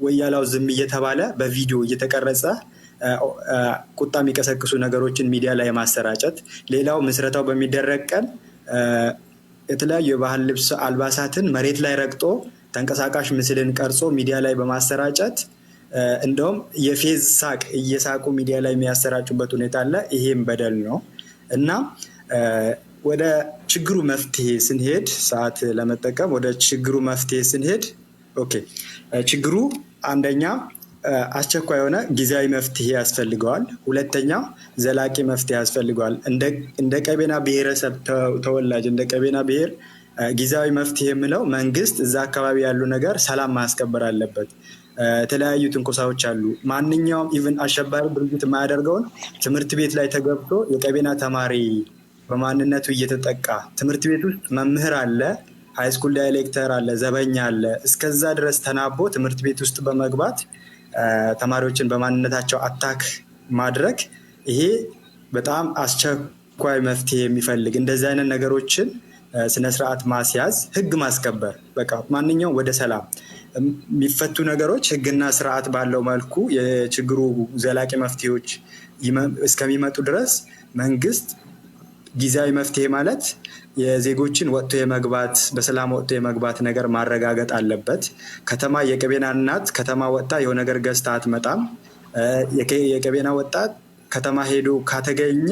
ወያላው ዝም እየተባለ በቪዲዮ እየተቀረጸ ቁጣ የሚቀሰቅሱ ነገሮችን ሚዲያ ላይ ማሰራጨት። ሌላው ምስረታው በሚደረግ ቀን የተለያዩ የባህል ልብስ አልባሳትን መሬት ላይ ረግጦ ተንቀሳቃሽ ምስልን ቀርጾ ሚዲያ ላይ በማሰራጨት እንደውም የፌዝ ሳቅ እየሳቁ ሚዲያ ላይ የሚያሰራጩበት ሁኔታ አለ። ይሄም በደል ነው እና ወደ ችግሩ መፍትሄ ስንሄድ ሰዓት ለመጠቀም ወደ ችግሩ መፍትሄ ስንሄድ ችግሩ አንደኛ አስቸኳይ የሆነ ጊዜያዊ መፍትሄ ያስፈልገዋል። ሁለተኛ ዘላቂ መፍትሄ ያስፈልገዋል። እንደ ቀቤና ብሔረሰብ ተወላጅ እንደ ቀቤና ብሔር ጊዜያዊ መፍትሄ የምለው መንግስት እዛ አካባቢ ያሉ ነገር ሰላም ማስከበር አለበት። የተለያዩ ትንኮሳዎች አሉ። ማንኛውም ኢቭን አሸባሪ ድርጅት የማያደርገውን ትምህርት ቤት ላይ ተገብቶ የቀቤና ተማሪ በማንነቱ እየተጠቃ ትምህርት ቤት ውስጥ መምህር አለ፣ ሃይስኩል ዳይሬክተር አለ፣ ዘበኛ አለ። እስከዛ ድረስ ተናቦ ትምህርት ቤት ውስጥ በመግባት ተማሪዎችን በማንነታቸው አታክ ማድረግ ይሄ በጣም አስቸኳይ መፍትሄ የሚፈልግ እንደዚህ አይነት ነገሮችን ስነስርዓት ማስያዝ፣ ህግ ማስከበር። በቃ ማንኛውም ወደ ሰላም የሚፈቱ ነገሮች ህግና ስርዓት ባለው መልኩ የችግሩ ዘላቂ መፍትሄዎች እስከሚመጡ ድረስ መንግስት ጊዜያዊ መፍትሄ ማለት የዜጎችን ወጥቶ የመግባት በሰላም ወጥቶ የመግባት ነገር ማረጋገጥ አለበት። ከተማ የቀቤና እናት ከተማ ወጣ የሆነ ነገር ገዝታ አትመጣም። የቀቤና ወጣት ከተማ ሄዶ ካተገኘ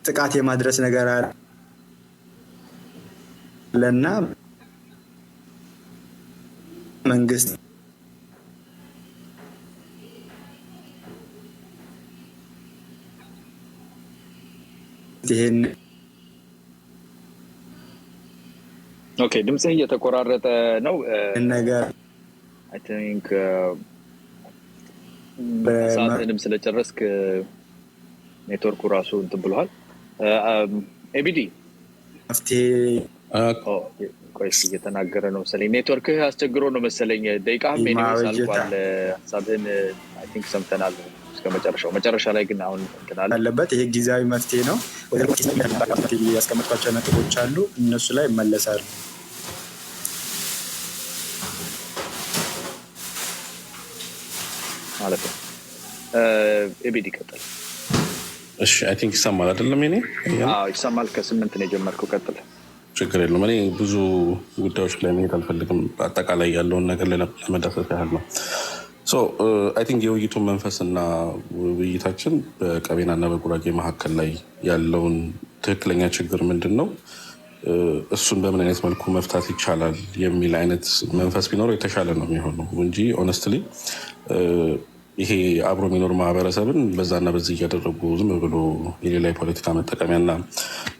ጥቃት የማድረስ ነገር አለና መንግስት ይሄን ድምጽህ እየተቆራረጠ ነው ነገር አይ ቲንክ ሰዓትንም ስለጨረስክ ኔትወርኩ ራሱ እንትን ብሏል። ኤቢዲ መፍትሄ ቆይስ እየተናገረ ነው መሰለኝ። ኔትወርክህ አስቸግሮ ነው መሰለኝ። ደቂቃህም ኤኒዌይስ አልቋል። ሀሳብህን አይ ቲንክ ሰምተናል እስከ መጨረሻ ላይ ግን አሁን እንትን አለበት። ይሄ ጊዜያዊ መፍትሄ ነው። ያስቀመጥኳቸው ነጥቦች አሉ፣ እነሱ ላይ ይመለሳሉ ማለት ነው። ኤቢዲ ቀጥል። እሺ አይ ቲንክ ይሰማል አይደለም? እኔ ይሰማል። ከ8 ነው የጀመርከው። ቀጥል። ችግር የለውም። እኔ ብዙ ጉዳዮች ላይ መሄድ አልፈልግም። አጠቃላይ ያለውን ነገር ለመዳሰስ ያህል ነው። አይ ቲንክ የውይይቱን መንፈስና ውይይታችን በቀቤናና በጉራጌ መካከል ላይ ያለውን ትክክለኛ ችግር ምንድን ነው፣ እሱን በምን አይነት መልኩ መፍታት ይቻላል የሚል አይነት መንፈስ ቢኖረው የተሻለ ነው የሚሆነው እንጂ ኦነስትሊ ይሄ አብሮ የሚኖር ማህበረሰብን በዛና በዚህ እያደረጉ ዝም ብሎ የሌላ የፖለቲካ መጠቀሚያና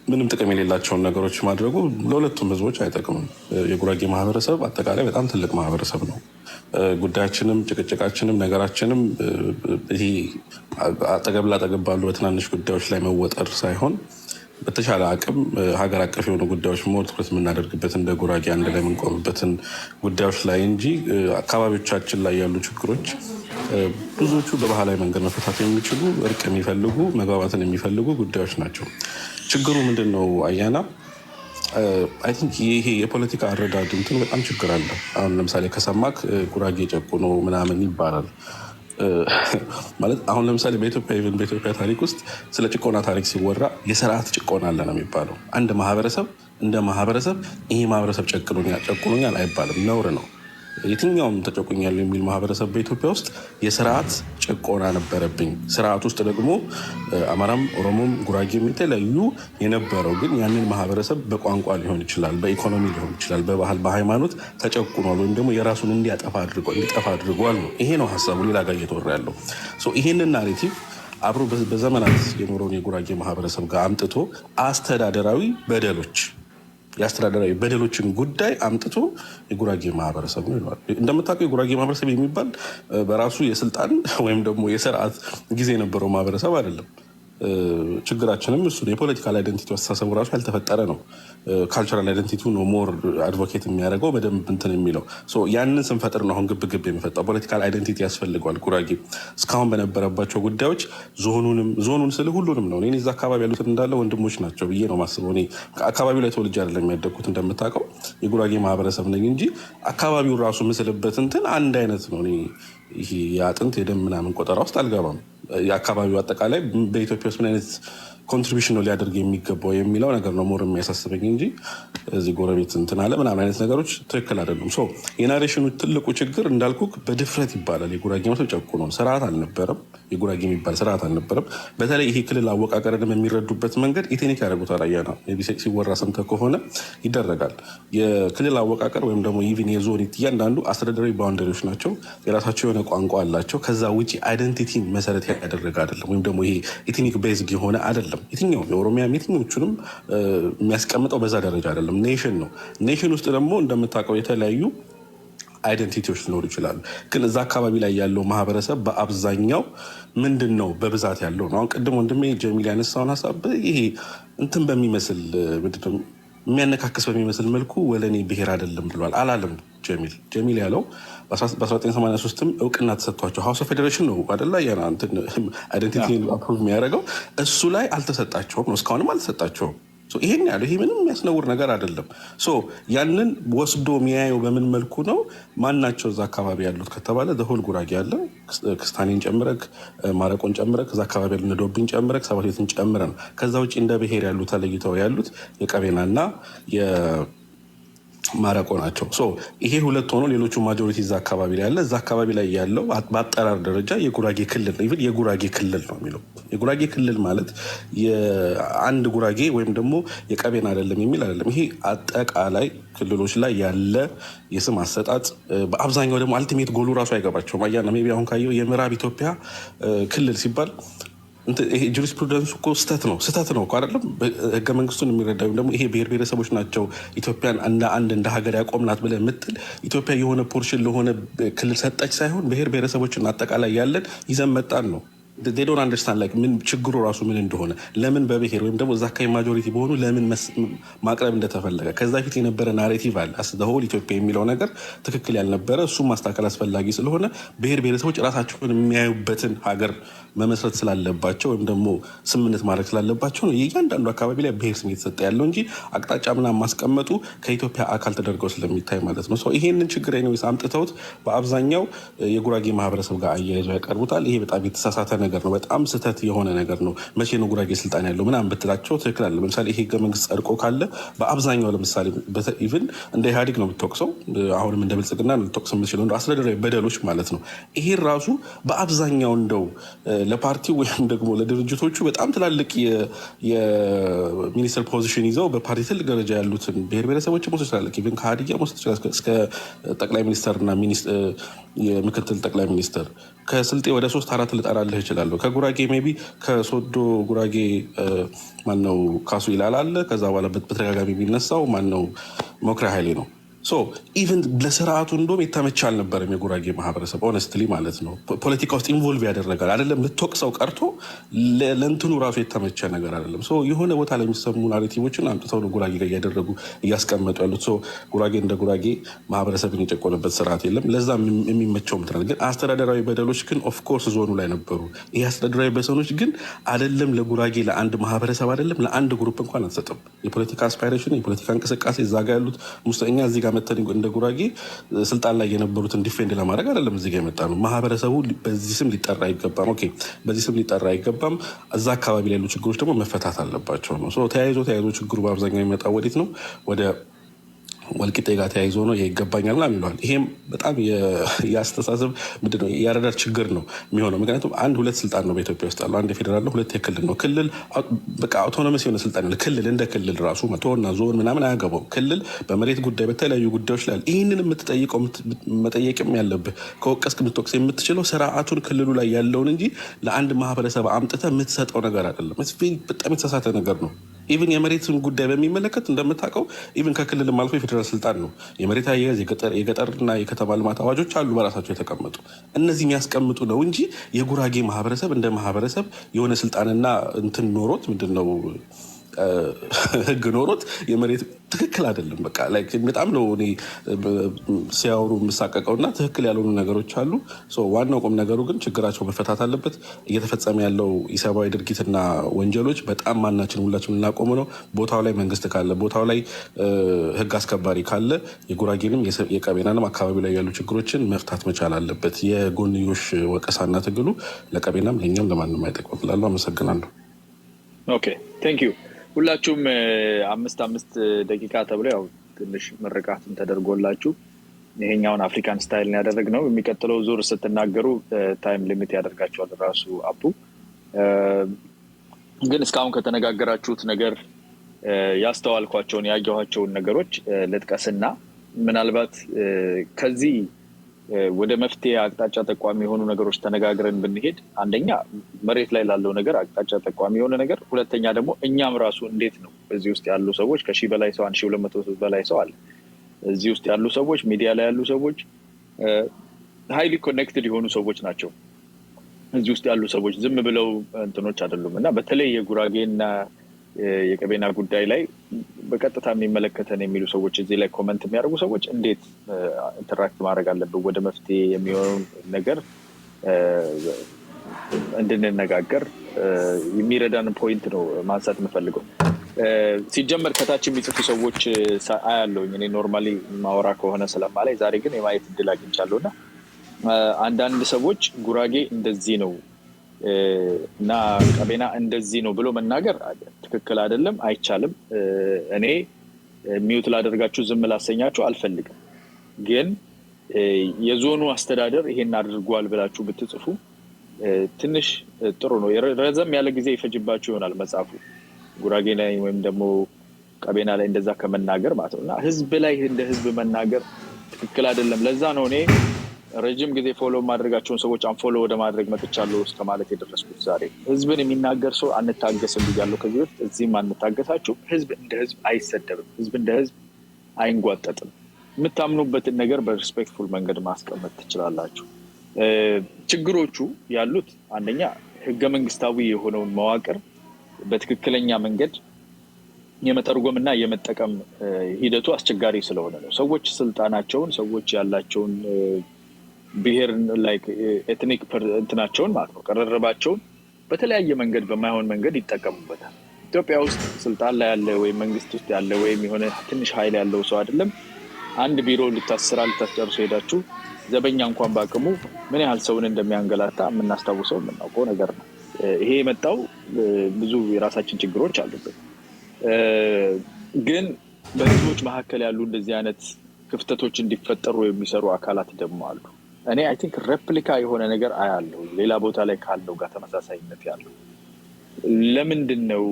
ምንም ጥቅም የሌላቸውን ነገሮች ማድረጉ ለሁለቱም ህዝቦች አይጠቅምም። የጉራጌ ማህበረሰብ አጠቃላይ በጣም ትልቅ ማህበረሰብ ነው። ጉዳያችንም ጭቅጭቃችንም ነገራችንም ይሄ አጠገብ ላጠገብ ባሉ በትናንሽ ጉዳዮች ላይ መወጠር ሳይሆን በተሻለ አቅም ሀገር አቀፍ የሆኑ ጉዳዮች ሞር ትኩረት የምናደርግበት እንደ ጉራጌ አንድ ላይ የምንቆምበትን ጉዳዮች ላይ እንጂ አካባቢዎቻችን ላይ ያሉ ችግሮች ብዙዎቹ በባህላዊ መንገድ መፈታት የሚችሉ እርቅ የሚፈልጉ መግባባትን የሚፈልጉ ጉዳዮች ናቸው። ችግሩ ምንድን ነው? አያና አይ ቲንክ ይሄ የፖለቲካ አረዳድ እንትን በጣም ችግር አለ። አሁን ለምሳሌ ከሰማክ ጉራጌ ጨቁኖ ምናምን ይባላል ማለት አሁን ለምሳሌ በኢትዮጵያ ታሪክ ውስጥ ስለ ጭቆና ታሪክ ሲወራ የስርዓት ጭቆና አለ ነው የሚባለው። አንድ ማህበረሰብ እንደ ማህበረሰብ ይሄ ማህበረሰብ ጨቁኖኛል አይባልም፣ ነውር ነው። የትኛውም ተጨቁኛል የሚል ማህበረሰብ በኢትዮጵያ ውስጥ የስርዓት ጭቆና ነበረብኝ። ስርዓት ውስጥ ደግሞ አማራም፣ ኦሮሞም፣ ጉራጌም የተለያዩ የነበረው ግን ያንን ማህበረሰብ በቋንቋ ሊሆን ይችላል፣ በኢኮኖሚ ሊሆን ይችላል፣ በባህል በሃይማኖት ተጨቁኗል ወይም ደግሞ የራሱን እንዲጠፋ አድርጓል ነው። ይሄ ነው ሀሳቡ። ሌላ ጋር እየተወራ ያለው ይሄንን ናሬቲቭ አብሮ በዘመናት የኖረውን የጉራጌ ማህበረሰብ ጋር አምጥቶ የአስተዳደራዊ በደሎችን ጉዳይ አምጥቶ የጉራጌ ማህበረሰብ ነው ይለዋል። እንደምታውቀው የጉራጌ ማህበረሰብ የሚባል በራሱ የስልጣን ወይም ደግሞ የስርዓት ጊዜ የነበረው ማህበረሰብ አይደለም። ችግራችንም እሱ የፖለቲካል አይደንቲቲ አስተሳሰቡ ራሱ ያልተፈጠረ ነው። ካልቸራል አይደንቲቲ ነው ሞር አድቮኬት የሚያደርገው በደንብ እንትን የሚለው ያንን ስንፈጥር ነው አሁን ግብግብ የሚፈጣው። ፖለቲካል አይደንቲቲ ያስፈልገዋል ጉራጌ። እስካሁን በነበረባቸው ጉዳዮች ዞኑን ስል ሁሉንም ነው። እኔ እዛ አካባቢ ያሉትን እንዳለ ወንድሞች ናቸው ብዬ ነው ማስበው። እኔ አካባቢው ላይ ተወልጄ አይደለም የሚያደግኩት እንደምታውቀው የጉራጌ ማህበረሰብ ነኝ እንጂ አካባቢው ራሱ ምስልበት እንትን አንድ አይነት ነው። ይሄ የአጥንት የደም ምናምን ቆጠራ ውስጥ አልገባም። የአካባቢው አጠቃላይ በኢትዮጵያ ውስጥ ምን አይነት ኮንትሪቢሽን ነው ሊያደርግ የሚገባው የሚለው ነገር ነው ሞር የሚያሳስበኝ እንጂ እዚህ ጎረቤት እንትን አለ ምናምን አይነት ነገሮች ትክክል አይደሉም። የናሬሽኑ ትልቁ ችግር እንዳልኩ በድፍረት ይባላል። የጉራጌ መሰብ ጨቁኖ ስርዓት አልነበረም። የጉራጌ የሚባል ስርዓት አልነበረም። በተለይ ይሄ ክልል አወቃቀርንም የሚረዱበት መንገድ ኢቴኒክ ያደረጉታል። አያና ሲወራ ሰምተህ ከሆነ ይደረጋል። የክልል አወቃቀር ወይም ደግሞ ኢቭን የዞን እያንዳንዱ አስተዳደራዊ ባውንደሪዎች ናቸው። የራሳቸው የሆነ ቋንቋ አላቸው። ከዛ ውጭ አይደንቲቲን መሰረት ያደረገ አይደለም። ወይም ደግሞ ይሄ ኢቴኒክ ቤዝድ የሆነ አይደለም። የትኛው የኦሮሚያ የትኞቹንም የሚያስቀምጠው በዛ ደረጃ አይደለም። ኔሽን ነው። ኔሽን ውስጥ ደግሞ እንደምታውቀው የተለያዩ አይደንቲቲዎች ሊኖሩ ይችላሉ። ግን እዛ አካባቢ ላይ ያለው ማህበረሰብ በአብዛኛው ምንድን ነው በብዛት ያለው ነው። አሁን ቅድም ወንድሜ ጀሚል ያነሳውን ሀሳብ ይሄ እንትን በሚመስል የሚያነካክስ በሚመስል መልኩ ወለኔ ብሔር አይደለም ብሏል አላለም። ጀሚል ያለው በ1983 እውቅና ተሰጥቷቸው ሀውስ ኦፍ ፌዴሬሽን ነው አደላ አይደንቲቲ አፕሩቭ የሚያደርገው እሱ ላይ አልተሰጣቸውም ነው። እስካሁንም አልተሰጣቸውም። ይሄን ያለው ይሄ ምንም የሚያስነውር ነገር አይደለም። ያንን ወስዶ የሚያየው በምን መልኩ ነው? ማናቸው እዛ አካባቢ ያሉት ከተባለ ዘሆል ጉራጌ ያለ ክስታኔን ጨምረክ ማረቆን ጨምረክ እዛ አካባቢ ያሉ ነዶብን ጨምረክ ሰባት ቤትን ጨምረ ነው። ከዛ ውጭ እንደ ብሔር ያሉ ተለይተው ያሉት የቀቤናና ማረቆ ናቸው። ይሄ ሁለት ሆኖ ሌሎቹ ማጆሪቲ እዛ አካባቢ ላይ ያለ እዛ አካባቢ ላይ ያለው በአጠራር ደረጃ የጉራጌ ክልል ነው። ኢቭን የጉራጌ ክልል ነው የሚለው። የጉራጌ ክልል ማለት የአንድ ጉራጌ ወይም ደግሞ የቀቤን አይደለም የሚል አይደለም። ይሄ አጠቃላይ ክልሎች ላይ ያለ የስም አሰጣጥ በአብዛኛው ደግሞ አልቲሜት ጎሉ ራሱ አይገባቸውም። አያና ሜይ ቢ አሁን ካየው የምዕራብ ኢትዮጵያ ክልል ሲባል ይሄ ጁሪስፕሩደንሱ እኮ ስህተት ነው እኮ አይደለም። ህገ መንግስቱን የሚረዳ ወይም ደግሞ ይሄ ብሔር ብሔረሰቦች ናቸው ኢትዮጵያን እንደ ሀገር ያቆምናት ብለህ የምትል ኢትዮጵያ የሆነ ፖርሽን ለሆነ ክልል ሰጠች ሳይሆን ብሔር ብሔረሰቦችን አጠቃላይ ያለን ይዘን መጣን ነው። ዶንት አንደርስታንድ ላይክ ምን ችግሩ ራሱ ምን እንደሆነ ለምን በብሔር ወይም ደግሞ እዛ አካባቢ ማጆሪቲ በሆኑ ለምን ማቅረብ እንደተፈለገ ከዛ ፊት የነበረ ናሬቲቭ አለ። ሆል ኢትዮጵያ የሚለው ነገር ትክክል ያልነበረ እሱም ማስተካከል አስፈላጊ ስለሆነ ብሔር ብሔረሰቦች ራሳቸውን የሚያዩበትን ሀገር መመስረት ስላለባቸው ወይም ደግሞ ስምምነት ማድረግ ስላለባቸው ነው የእያንዳንዱ አካባቢ ላይ ብሔር ስም የተሰጠ ያለው እንጂ አቅጣጫ ምናምን ማስቀመጡ ከኢትዮጵያ አካል ተደርገው ስለሚታይ ማለት ነው። ይሄንን ችግር ነው አምጥተውት በአብዛኛው የጉራጌ ማህበረሰብ ጋር አያይዘው ያቀርቡታል። ይሄ በጣም የተሳሳተ ነገር ነው። በጣም ስህተት የሆነ ነገር ነው። መቼ ነው ጉራጌ ስልጣን ያለው ምናምን ብትላቸው ትክክል አለ። ለምሳሌ ይሄ ህገ መንግስት ጸድቆ ካለ በአብዛኛው ለምሳሌ ኢቭን እንደ ኢህአዴግ ነው የምትወቅሰው፣ አሁንም እንደ ብልጽግና ነው ልትወቅስ የምትችለው አስተዳደራዊ በደሎች ማለት ነው። ይሄ ራሱ በአብዛኛው እንደው ለፓርቲው ወይም ደግሞ ለድርጅቶቹ በጣም ትላልቅ የሚኒስትር ፖዚሽን ይዘው በፓርቲ ትልቅ ደረጃ ያሉትን ብሔር ብሔረሰቦች መውሰድ ይችላል። ኢቭን ከሀዲያ መውሰድ ይችላል እስከ ጠቅላይ ሚኒስተርና የምክትል ጠቅላይ ሚኒስተር ከስልጤ ወደ 3-4 ልጠራልህ እችላለሁ። ከጉራጌ ሜይ ቢ ከሶዶ ጉራጌ ማነው ካሱ ይላል አለ። ከዛ በኋላ በተደጋጋሚ የሚነሳው ማነው ሞክሪያ ኃይሌ ነው። ኢቨን ለስርዓቱ እንደውም የተመቸ አልነበረም የጉራጌ ማህበረሰብ ኦነስትሊ ማለት ነው። ፖለቲካ ውስጥ ኢንቮልቭ ያደረጋል አይደለም ልትወቅሰው ቀርቶ ለእንትኑ ራሱ የተመቸ ነገር አይደለም። የሆነ ቦታ ላይ የሚሰሙ ናሬቲቮችን አምጥተው ነው ጉራጌ ጋር እያደረጉ እያስቀመጡ ያሉት። ጉራጌ እንደ ጉራጌ ማህበረሰብን የጨቆነበት ስርዓት የለም። ለዛ የሚመቸው ምትናል። ግን አስተዳደራዊ በደሎች ግን ኦፍኮርስ ዞኑ ላይ ነበሩ። ይህ አስተዳደራዊ በሰኖች ግን አይደለም ለጉራጌ ለአንድ ማህበረሰብ አይደለም ለአንድ ግሩፕ እንኳን አትሰጥም። የፖለቲካ አስፓይሬሽን የፖለቲካ እንቅስቃሴ እዛ ጋ ያሉት ሙስጠኛ እዚህ ጋር መተን እንደ ጉራጌ ስልጣን ላይ የነበሩትን ዲፌንድ ለማድረግ አይደለም እዚህ ጋር የመጣ ነው። ማህበረሰቡ በዚህ ስም ሊጠራ አይገባም። ኦኬ በዚህ ስም ሊጠራ አይገባም። እዛ አካባቢ ላይ ያሉ ችግሮች ደግሞ መፈታት አለባቸው ነው። ተያይዞ ችግሩ በአብዛኛው የሚመጣው ወዴት ነው? ወደ ወልቂጤ ጋር ተያይዞ ነው። ይሄ ይገባኛል ምናምን ይለዋል። ይሄም በጣም የአስተሳሰብ ምንድን ነው የአረዳድ ችግር ነው የሚሆነው። ምክንያቱም ሁለት ስልጣን ነው በኢትዮጵያ ውስጥ አለው። አንድ የፌዴራል ነው፣ ሁለት የክልል ነው። ክልል በቃ አውቶኖመስ የሆነ ስልጣን ነው። ክልል እንደ ክልል ራሱ መቶና ዞን ምናምን አያገባውም። ክልል በመሬት ጉዳይ በተለያዩ ጉዳዮች ላይ ይህንን የምትጠይቀው መጠየቅም ያለብህ ከወቀስክ የምትወቅስ የምትችለው ስርዓቱን ክልሉ ላይ ያለውን እንጂ ለአንድ ማህበረሰብ አምጥተህ የምትሰጠው ነገር አይደለም። በጣም የተሳሳተ ነገር ነው። ኢቭን የመሬትን ጉዳይ በሚመለከት እንደምታውቀው ኢቭን ከክልልም አልፎ የፌዴራል ስልጣን ነው። የመሬት አያያዝ የገጠርና የከተማ ልማት አዋጆች አሉ በራሳቸው የተቀመጡ። እነዚህ የሚያስቀምጡ ነው እንጂ የጉራጌ ማህበረሰብ እንደ ማህበረሰብ የሆነ ስልጣንና እንትን ኖሮት ምንድነው ህግ ኖሮት የመሬት ትክክል አይደለም። በቃ ላይክ በጣም ነው እኔ ሲያወሩ የምሳቀቀውና ትክክል ያልሆኑ ነገሮች አሉ። ዋናው ቁም ነገሩ ግን ችግራቸው መፈታት አለበት። እየተፈጸመ ያለው ኢሰብአዊ ድርጊትና ወንጀሎች በጣም ማናችን ሁላችን እናቆሙ ነው። ቦታው ላይ መንግስት ካለ፣ ቦታው ላይ ህግ አስከባሪ ካለ የጉራጌንም የቀቤናንም አካባቢ ላይ ያሉ ችግሮችን መፍታት መቻል አለበት። የጎንዮሽ ወቀሳና ትግሉ ለቀቤናም ለእኛም ለማንም አይጠቅም እላለሁ። አመሰግናለሁ። ኦኬ ቴንክ ዩ። ሁላችሁም 5 ደቂቃ ተብሎ ያው ትንሽ ምርቃትም ተደርጎላችሁ ይሄኛውን አፍሪካን ስታይል ነው ያደረግነው። የሚቀጥለው ዙር ስትናገሩ ታይም ሊሚት ያደርጋችኋል ራሱ አፑ። ግን እስካሁን ከተነጋገራችሁት ነገር ያስተዋልኳቸውን ያየኋቸውን ነገሮች ልጥቀስና ምናልባት ከዚህ ወደ መፍትሄ አቅጣጫ ጠቋሚ የሆኑ ነገሮች ተነጋግረን ብንሄድ አንደኛ መሬት ላይ ላለው ነገር አቅጣጫ ጠቋሚ የሆነ ነገር፣ ሁለተኛ ደግሞ እኛም ራሱ እንዴት ነው እዚህ ውስጥ ያሉ ሰዎች ከ1000 በላይ ሰው 1200 በላይ ሰው አለ እዚህ ውስጥ ያሉ ሰዎች ሚዲያ ላይ ያሉ ሰዎች ሃይሊ ኮኔክትድ የሆኑ ሰዎች ናቸው። እዚህ ውስጥ ያሉ ሰዎች ዝም ብለው እንትኖች አይደሉም እና በተለይ የጉራጌና የቀቤና ጉዳይ ላይ በቀጥታ የሚመለከተን የሚሉ ሰዎች እዚህ ላይ ኮመንት የሚያደርጉ ሰዎች እንዴት ኢንተራክት ማድረግ አለብን ወደ መፍትሄ የሚሆን ነገር እንድንነጋገር የሚረዳን ፖይንት ነው ማንሳት የምፈልገው። ሲጀመር ከታች የሚጽፉ ሰዎች አያለሁኝ እኔ ኖርማሊ ማወራ ከሆነ ስለማላይ፣ ዛሬ ግን የማየት እድል አግኝቻለሁ እና አንዳንድ ሰዎች ጉራጌ እንደዚህ ነው እና ቀቤና እንደዚህ ነው ብሎ መናገር ትክክል አይደለም፣ አይቻልም። እኔ ሚውት ላደርጋችሁ ዝም ላሰኛችሁ አልፈልግም። ግን የዞኑ አስተዳደር ይሄን አድርጓል ብላችሁ ብትጽፉ ትንሽ ጥሩ ነው። ረዘም ያለ ጊዜ ይፈጅባችሁ ይሆናል መጻፉ ጉራጌ ላይ ወይም ደግሞ ቀቤና ላይ እንደዛ ከመናገር ማለት ነው እና ህዝብ ላይ እንደ ህዝብ መናገር ትክክል አይደለም። ለዛ ነው እኔ ረጅም ጊዜ ፎሎ ማድረጋቸውን ሰዎች አንፎሎ ወደ ማድረግ መጥቻለሁ እስከ ማለት የደረስኩት። ዛሬ ህዝብን የሚናገር ሰው አንታገስም ብያለሁ ከዚህ በፊት። እዚህም አንታገሳችሁ። ህዝብ እንደ ህዝብ አይሰደብም። ህዝብ እንደ ህዝብ አይንጓጠጥም። የምታምኑበትን ነገር በሪስፔክትፉል መንገድ ማስቀመጥ ትችላላችሁ። ችግሮቹ ያሉት አንደኛ ህገ መንግስታዊ የሆነውን መዋቅር በትክክለኛ መንገድ የመተርጎምና የመጠቀም ሂደቱ አስቸጋሪ ስለሆነ ነው። ሰዎች ስልጣናቸውን፣ ሰዎች ያላቸውን ብሔር ላይክ ኤትኒክ እንትናቸውን ማለት ነው ቀረረባቸውን በተለያየ መንገድ በማይሆን መንገድ ይጠቀሙበታል። ኢትዮጵያ ውስጥ ስልጣን ላይ ያለ ወይም መንግስት ውስጥ ያለ ወይም የሆነ ትንሽ ኃይል ያለው ሰው አይደለም አንድ ቢሮ ልታስጨርሱ ሄዳችሁ ዘበኛ እንኳን ባቅሙ ምን ያህል ሰውን እንደሚያንገላታ የምናስታውሰው የምናውቀው ነገር ነው። ይሄ የመጣው ብዙ የራሳችን ችግሮች አሉበት። ግን በህዝቦች መካከል ያሉ እንደዚህ አይነት ክፍተቶች እንዲፈጠሩ የሚሰሩ አካላት ደግሞ አሉ። እኔ አይ ቲንክ ሬፕሊካ የሆነ ነገር አያለሁ ሌላ ቦታ ላይ ካለው ጋር ተመሳሳይነት ያለው። ለምንድን ነው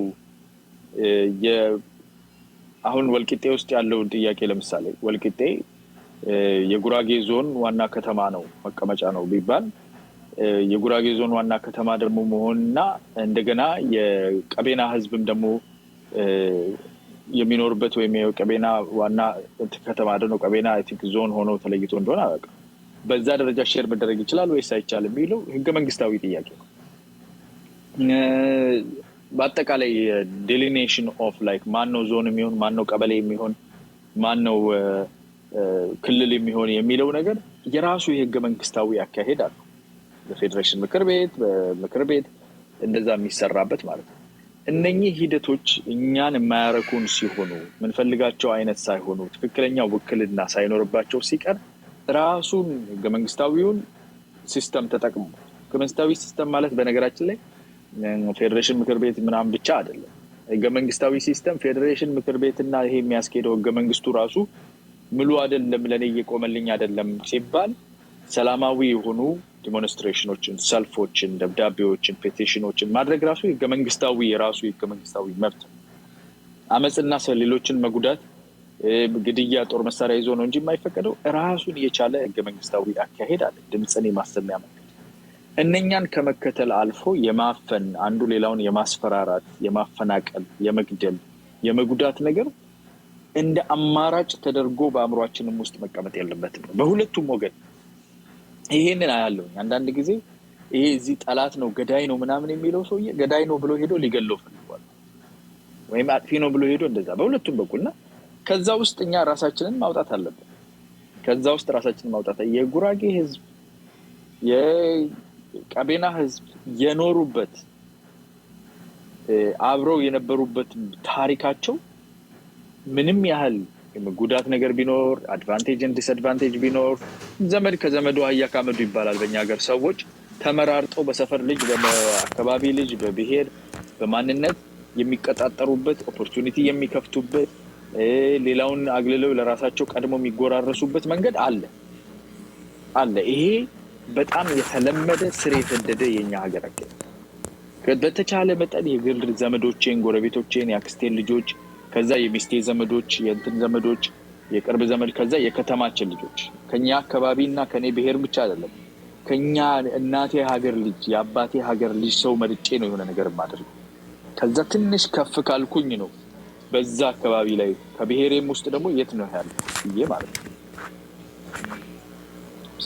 አሁን ወልቂጤ ውስጥ ያለውን ጥያቄ ለምሳሌ ወልቂጤ የጉራጌ ዞን ዋና ከተማ ነው መቀመጫ ነው ቢባል የጉራጌ ዞን ዋና ከተማ ደግሞ መሆንና እንደገና የቀቤና ህዝብም ደግሞ የሚኖርበት ወይም የቀቤና ዋና ከተማ ነው ቀቤና አይ ቲንክ ዞን ሆኖ ተለይቶ እንደሆነ አላውቅም። በዛ ደረጃ ሼር መደረግ ይችላል ወይስ አይቻልም የሚለው ህገ መንግስታዊ ጥያቄ ነው። በአጠቃላይ ዴሊኔሽን ኦፍ ላይክ ማን ነው ዞን የሚሆን ማን ነው ቀበሌ የሚሆን ማን ነው ክልል የሚሆን የሚለው ነገር የራሱ የህገ መንግስታዊ አካሄድ አለው። በፌዴሬሽን ምክር ቤት እንደዛ የሚሰራበት ማለት ነው። እነኚህ ሂደቶች እኛን የማያረኩን ሲሆኑ ምንፈልጋቸው አይነት ሳይሆኑ ትክክለኛ ውክልና ሳይኖርባቸው ሲቀር ራሱን ህገ መንግስታዊውን ሲስተም ተጠቅሞ ህገ መንግስታዊ ሲስተም ማለት በነገራችን ላይ ፌዴሬሽን ምክር ቤት ምናምን ብቻ አይደለም። ህገ መንግስታዊ ሲስተም ፌዴሬሽን ምክር ቤትና ይሄ የሚያስኬደው ህገ መንግስቱ ራሱ ምሉ አይደለም ለኔ እየቆመልኝ አይደለም ሲባል ሰላማዊ የሆኑ ዲሞንስትሬሽኖችን፣ ሰልፎችን፣ ደብዳቤዎችን፣ ፔቲሽኖችን ማድረግ ራሱ ህገ መንግስታዊ የራሱ ህገ መንግስታዊ መብት ነው። አመጽና ሌሎችን መጉዳት፣ ግድያ፣ ጦር መሳሪያ ይዞ ነው እንጂ የማይፈቀደው ራሱን የቻለ ህገ መንግስታዊ አካሄድ አለ። ድምጽን የማሰሚያ መንገድ እነኛን ከመከተል አልፎ የማፈን አንዱ ሌላውን የማስፈራራት የማፈናቀል የመግደል የመጉዳት ነገር እንደ አማራጭ ተደርጎ በአእምሯችንም ውስጥ መቀመጥ የለበትም በሁለቱም ወገን ይሄንን አያለው አንዳንድ ጊዜ ይሄ እዚህ ጠላት ነው ገዳይ ነው ምናምን የሚለው ሰውዬ ገዳይ ነው ብሎ ሄዶ ሊገለው ፈልጓል ወይም አጥፊ ነው ብሎ ሄዶ እንደዛ በሁለቱም በኩልና ከዛ ውስጥ እኛ ራሳችንን ማውጣት አለብን ከዛ ውስጥ ራሳችንን ማውጣት የጉራጌ ህዝብ የቀቤና ህዝብ የኖሩበት አብረው የነበሩበት ታሪካቸው ምንም ያህል ጉዳት ነገር ቢኖር አድቫንቴጅ እና ዲስአድቫንቴጅ ቢኖር ዘመድ ከዘመዱ አህያ ካመዱ ይባላል በእኛ ሀገር ሰዎች ተመራርጠው በሰፈር ልጅ በአካባቢ ልጅ በብሔር በማንነት የሚቀጣጠሩበት ኦፖርቹኒቲ የሚከፍቱበት ሌላውን አግልለው ለራሳቸው ቀድሞ የሚጎራረሱበት መንገድ አለ ይሄ በጣም የተለመደ ስር የሰደደ የኛ ሀገር አቀ በተቻለ መጠን የግል ዘመዶቼን ጎረቤቶቼን ያክስቴን ልጆች ከዛ የሚስቴ ዘመዶች የእንትን ዘመዶች የቅርብ ዘመድ ከዛ የከተማችን ልጆች ከኛ አካባቢና ከኔ ብሔር ብቻ አይደለም ከኛ እናቴ ሀገር ልጅ የአባቴ ሀገር ልጅ ሰው መርጬ ነው የሆነ ነገር ማድረግ ከዛ ትንሽ ከፍ ካልኩኝ ነው በዛ አካባቢ ላይ ከብሔሬም ውስጥ ደግሞ የት ነው ያለው ይሄ ማለት ነው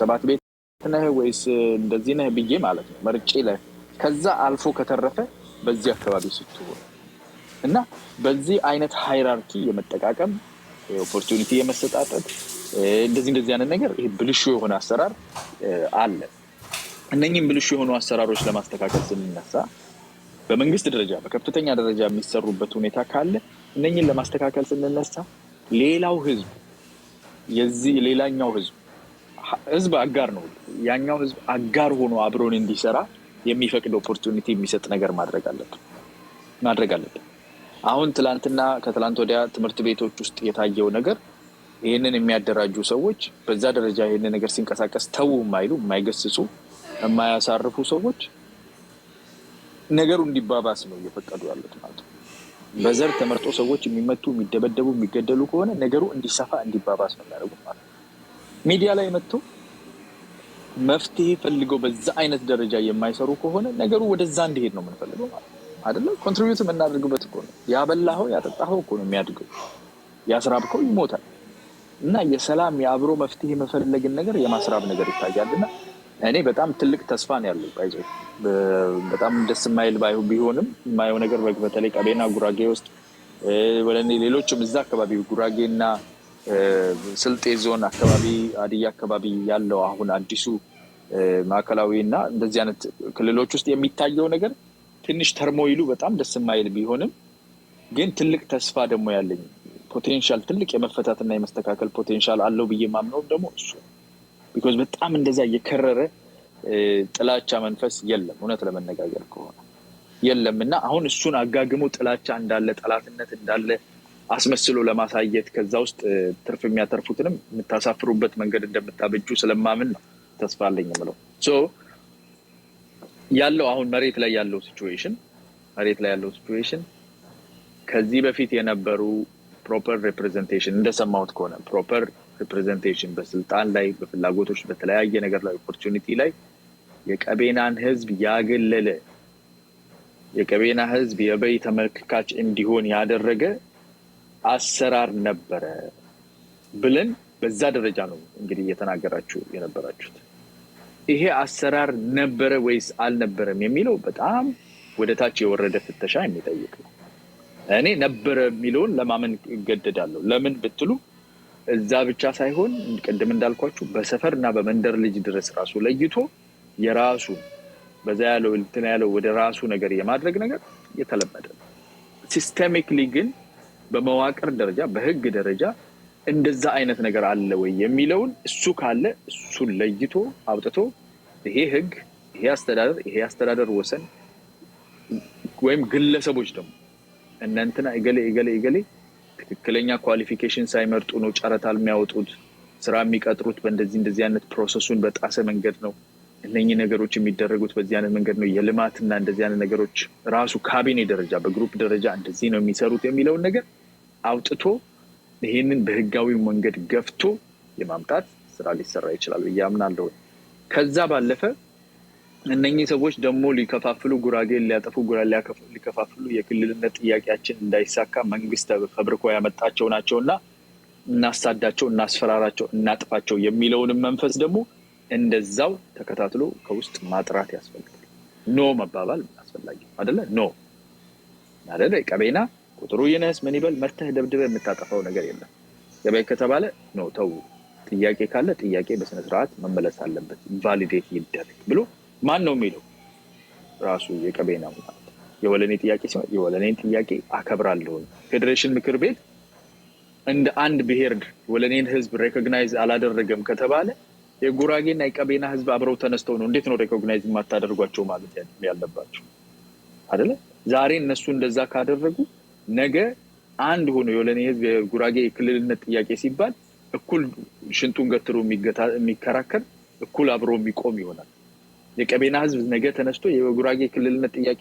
ሰባት ቤት ነህ ወይስ እንደዚህ ነህ ብዬ ማለት ነው መርጬ ላይ ከዛ አልፎ ከተረፈ በዚህ አካባቢ ስትሆን እና በዚህ አይነት ሃይራርኪ የመጠቃቀም ኦፖርቹኒቲ የመሰጣጠት እንደዚህ አይነት ነገር ይሄ ብልሹ የሆነ አሰራር አለ እነኚህም ብልሹ የሆኑ አሰራሮች ለማስተካከል ስንነሳ በመንግስት ደረጃ በከፍተኛ ደረጃ የሚሰሩበት ሁኔታ ካለ እነኚህን ለማስተካከል ስንነሳ ሌላው ህዝብ የዚህ ሌላኛው ህዝብ አጋር ነው ያኛው ህዝብ አጋር ሆኖ አብሮን እንዲሰራ የሚፈቅድ ኦፖርቹኒቲ የሚሰጥ ነገር ማድረግ አለበት አሁን ትላንትና ከትላንት ወዲያ ትምህርት ቤቶች ውስጥ የታየው ነገር ይሄንን የሚያደራጁ ሰዎች በዛ ደረጃ ይሄንን ነገር ሲንቀሳቀስ ተው የማይሉ የማይገስጹ የማያሳርፉ ሰዎች ነገሩ እንዲባባስ ነው እየፈቀዱ ያሉት ማለት ነው በዘር ተመርጦ ሰዎች የሚመቱ የሚደበደቡ የሚገደሉ ከሆነ ነገሩ እንዲሰፋ እንዲባባስ ነው ያደርጉት ማለት ነው ሚዲያ ላይ መጥቶ መፍትሄ ፈልገው በዛ አይነት ደረጃ የማይሰሩ ከሆነ ነገሩ ወደዛ እንዲሄድ ነው የምንፈልገው ማለት አይደለም ኮንትሪቢዩት እናደርግበት እኮ ነው ያበላኸው ያጠጣኸው እኮ ነው የሚያድገው ያስራብከው ይሞታል እና የሰላም የአብሮ መፍትሄ መፈለግን ነገር የማስራብ ነገር ይታያልና እኔ በጣም ትልቅ ተስፋ ነው ያለው ባይዘው በጣም ደስ የማይል ቢሆንም የማየው ነገር በተለይ ቀቤና ጉራጌ ውስጥ ወለኔ ሌሎችም እዛ አካባቢ ጉራጌና ስልጤ ዞን አካባቢ አዲያ አካባቢ ያለው አሁን አዲሱ ማዕከላዊና እንደዚህ አይነት ክልሎች ውስጥ የሚታየው ነገር ትንሽ ተርሞይሉ በጣም ደስ የማይል ቢሆንም ግን ትልቅ ተስፋ ደግሞ ያለኝ ፖቴንሻል ትልቅ የመፈታትና የመስተካከል ፖቴንሻል አለው ብዬ ማምነው ደግሞ እሱ because በጣም እንደዛ የከረረ ጥላቻ መንፈስ የለም እውነት ለመነጋገር ከሆነ የለምና አሁን እሱን አጋግሞ ጥላቻ እንዳለ ጠላትነት እንዳለ አስመስሎ ለማሳየት ከዛ ውስጥ ትርፍ የሚያተርፉትንም የምታሳፍሩበት መንገድ እንደምታበጁ ስለማምን ነው ተስፋ አለኝ ማለት ሶ ያለው አሁን መሬት ላይ ያለው ሲቹዌሽን ከዚህ በፊት የነበሩ ፕሮፐር ሪፕሬዘንቴሽን እንደሰማሁት ከሆነ ፕሮፐር ሪፕሬዘንቴሽን በስልጣን ላይ በፍላጎቶች በተለያየ ነገር ላይ ኦፖርቹኒቲ ላይ የቀቤናን ህዝብ ያገለለ የቀቤና ህዝብ የበይ ተመልካች እንዲሆን ያደረገ አሰራር ነበረ ብለን በዛ ደረጃ ነው እንግዲህ እየተናገራችሁ የነበራችሁት ይሄ አሰራር ነበረ ወይስ አልነበረም የሚለው በጣም ወደታች የወረደ ፍተሻ የሚጠይቅ ነው እኔ ነበረ የሚለውን ለማመን ይገደዳለሁ ለምን ብትሉ እዛ ብቻ ሳይሆን ቀደም እንዳልኳችሁ በሰፈርና በመንደር ልጅ ድረስ ራሱ ለይቶ የራሱ በዛ ያለው እንትን ያለው ወደ ራሱ ነገር የማድረግ ነገር የተለመደ ሲስተሚክሊ ግን በመዋቅር ደረጃ በህግ ደረጃ እንደዛ አይነት ነገር አለ ወይ የሚለውን እሱ ካለ እሱን ለይቶ አውጥቶ ይሄ ህግ ይሄ አስተዳደር ወሰን ወይም ግለሰቦች ደግሞ እናንተና እገሌ ትክክለኛ ኳሊፊኬሽን ሳይመርጡ ነው ጨረታል የሚያወጡት ስራ የሚቀጥሩት በእንደዚህ አይነት ፕሮሰሱን በጣሰ መንገድ ነው እነኚህ ነገሮች የሚደረጉት በዚህ አይነት መንገድ ነው የልማትና እንደዚህ አይነት ነገሮች ራሱ ካቢኔ ደረጃ በግሩፕ ደረጃ እንደዚህ ነው የሚሰሩት የሚለው ነገር አውጥቶ ይሄንን በህጋዊ መንገድ ገፍቶ የማምጣት ስራ ሊሰራ ይችላል ያምናለሁ ከዛ ባለፈ እነኚህ ሰዎች ደግሞ ሊከፋፍሉ ጉራጌን ሊያጠፉ ሊከፋፍሉ የክልልነት ጥያቄያችን እንዳይሳካ መንግስት ፈብርኮ ያመጣቸው ናቸውና እናሳዳቸው፣ እናስፈራራቸው፣ እናጥፋቸው የሚለውንም መንፈስ ደግሞ እንደዛው ተከታትሎ ከውስጥ ማጥራት ያስፈልጋል። ኖ መባባል አስፈላጊ አይደለ? ኖ አይደለ? ቀቤና ቁጥሩ ይነስ ምን ይበል መርተህ ደብድበህ የምታጠፋው ነገር የለም። ገበያ ከተባለ ኖ ተው፣ ጥያቄ ካለ ጥያቄ በስነ ስርዓት መመለስ አለበት፣ ቫሊዴት ይደረግ ብሎ ማን ነው የሚለው? ራሱ የቀቤናው ማለት የወለኔ ጥያቄ ሲሆን የወለኔን ጥያቄ አከብራለሁ። ፌዴሬሽን ምክር ቤት እንደ አንድ ብሔር ወለኔን ህዝብ ሬኮግናይዝ አላደረገም ከተባለ የጉራጌና የቀቤና ህዝብ አብረው ተነስተው ነው እንዴት ነው ሬኮግናይዝ የማታደርጓቸው ማለት ያለባቸው አይደለ? ዛሬ እነሱ እንደዛ ካደረጉ ነገ አንድ ሆኖ የወለኔ ህዝብ የጉራጌ የክልልነት ጥያቄ ሲባል እኩል ሽንጡን ገትሮ የሚከራከር እኩል አብሮ የሚቆም ይሆናል። የቀቤና ህዝብ ነገ ተነስቶ የጉራጌ ክልልነት ጥያቄ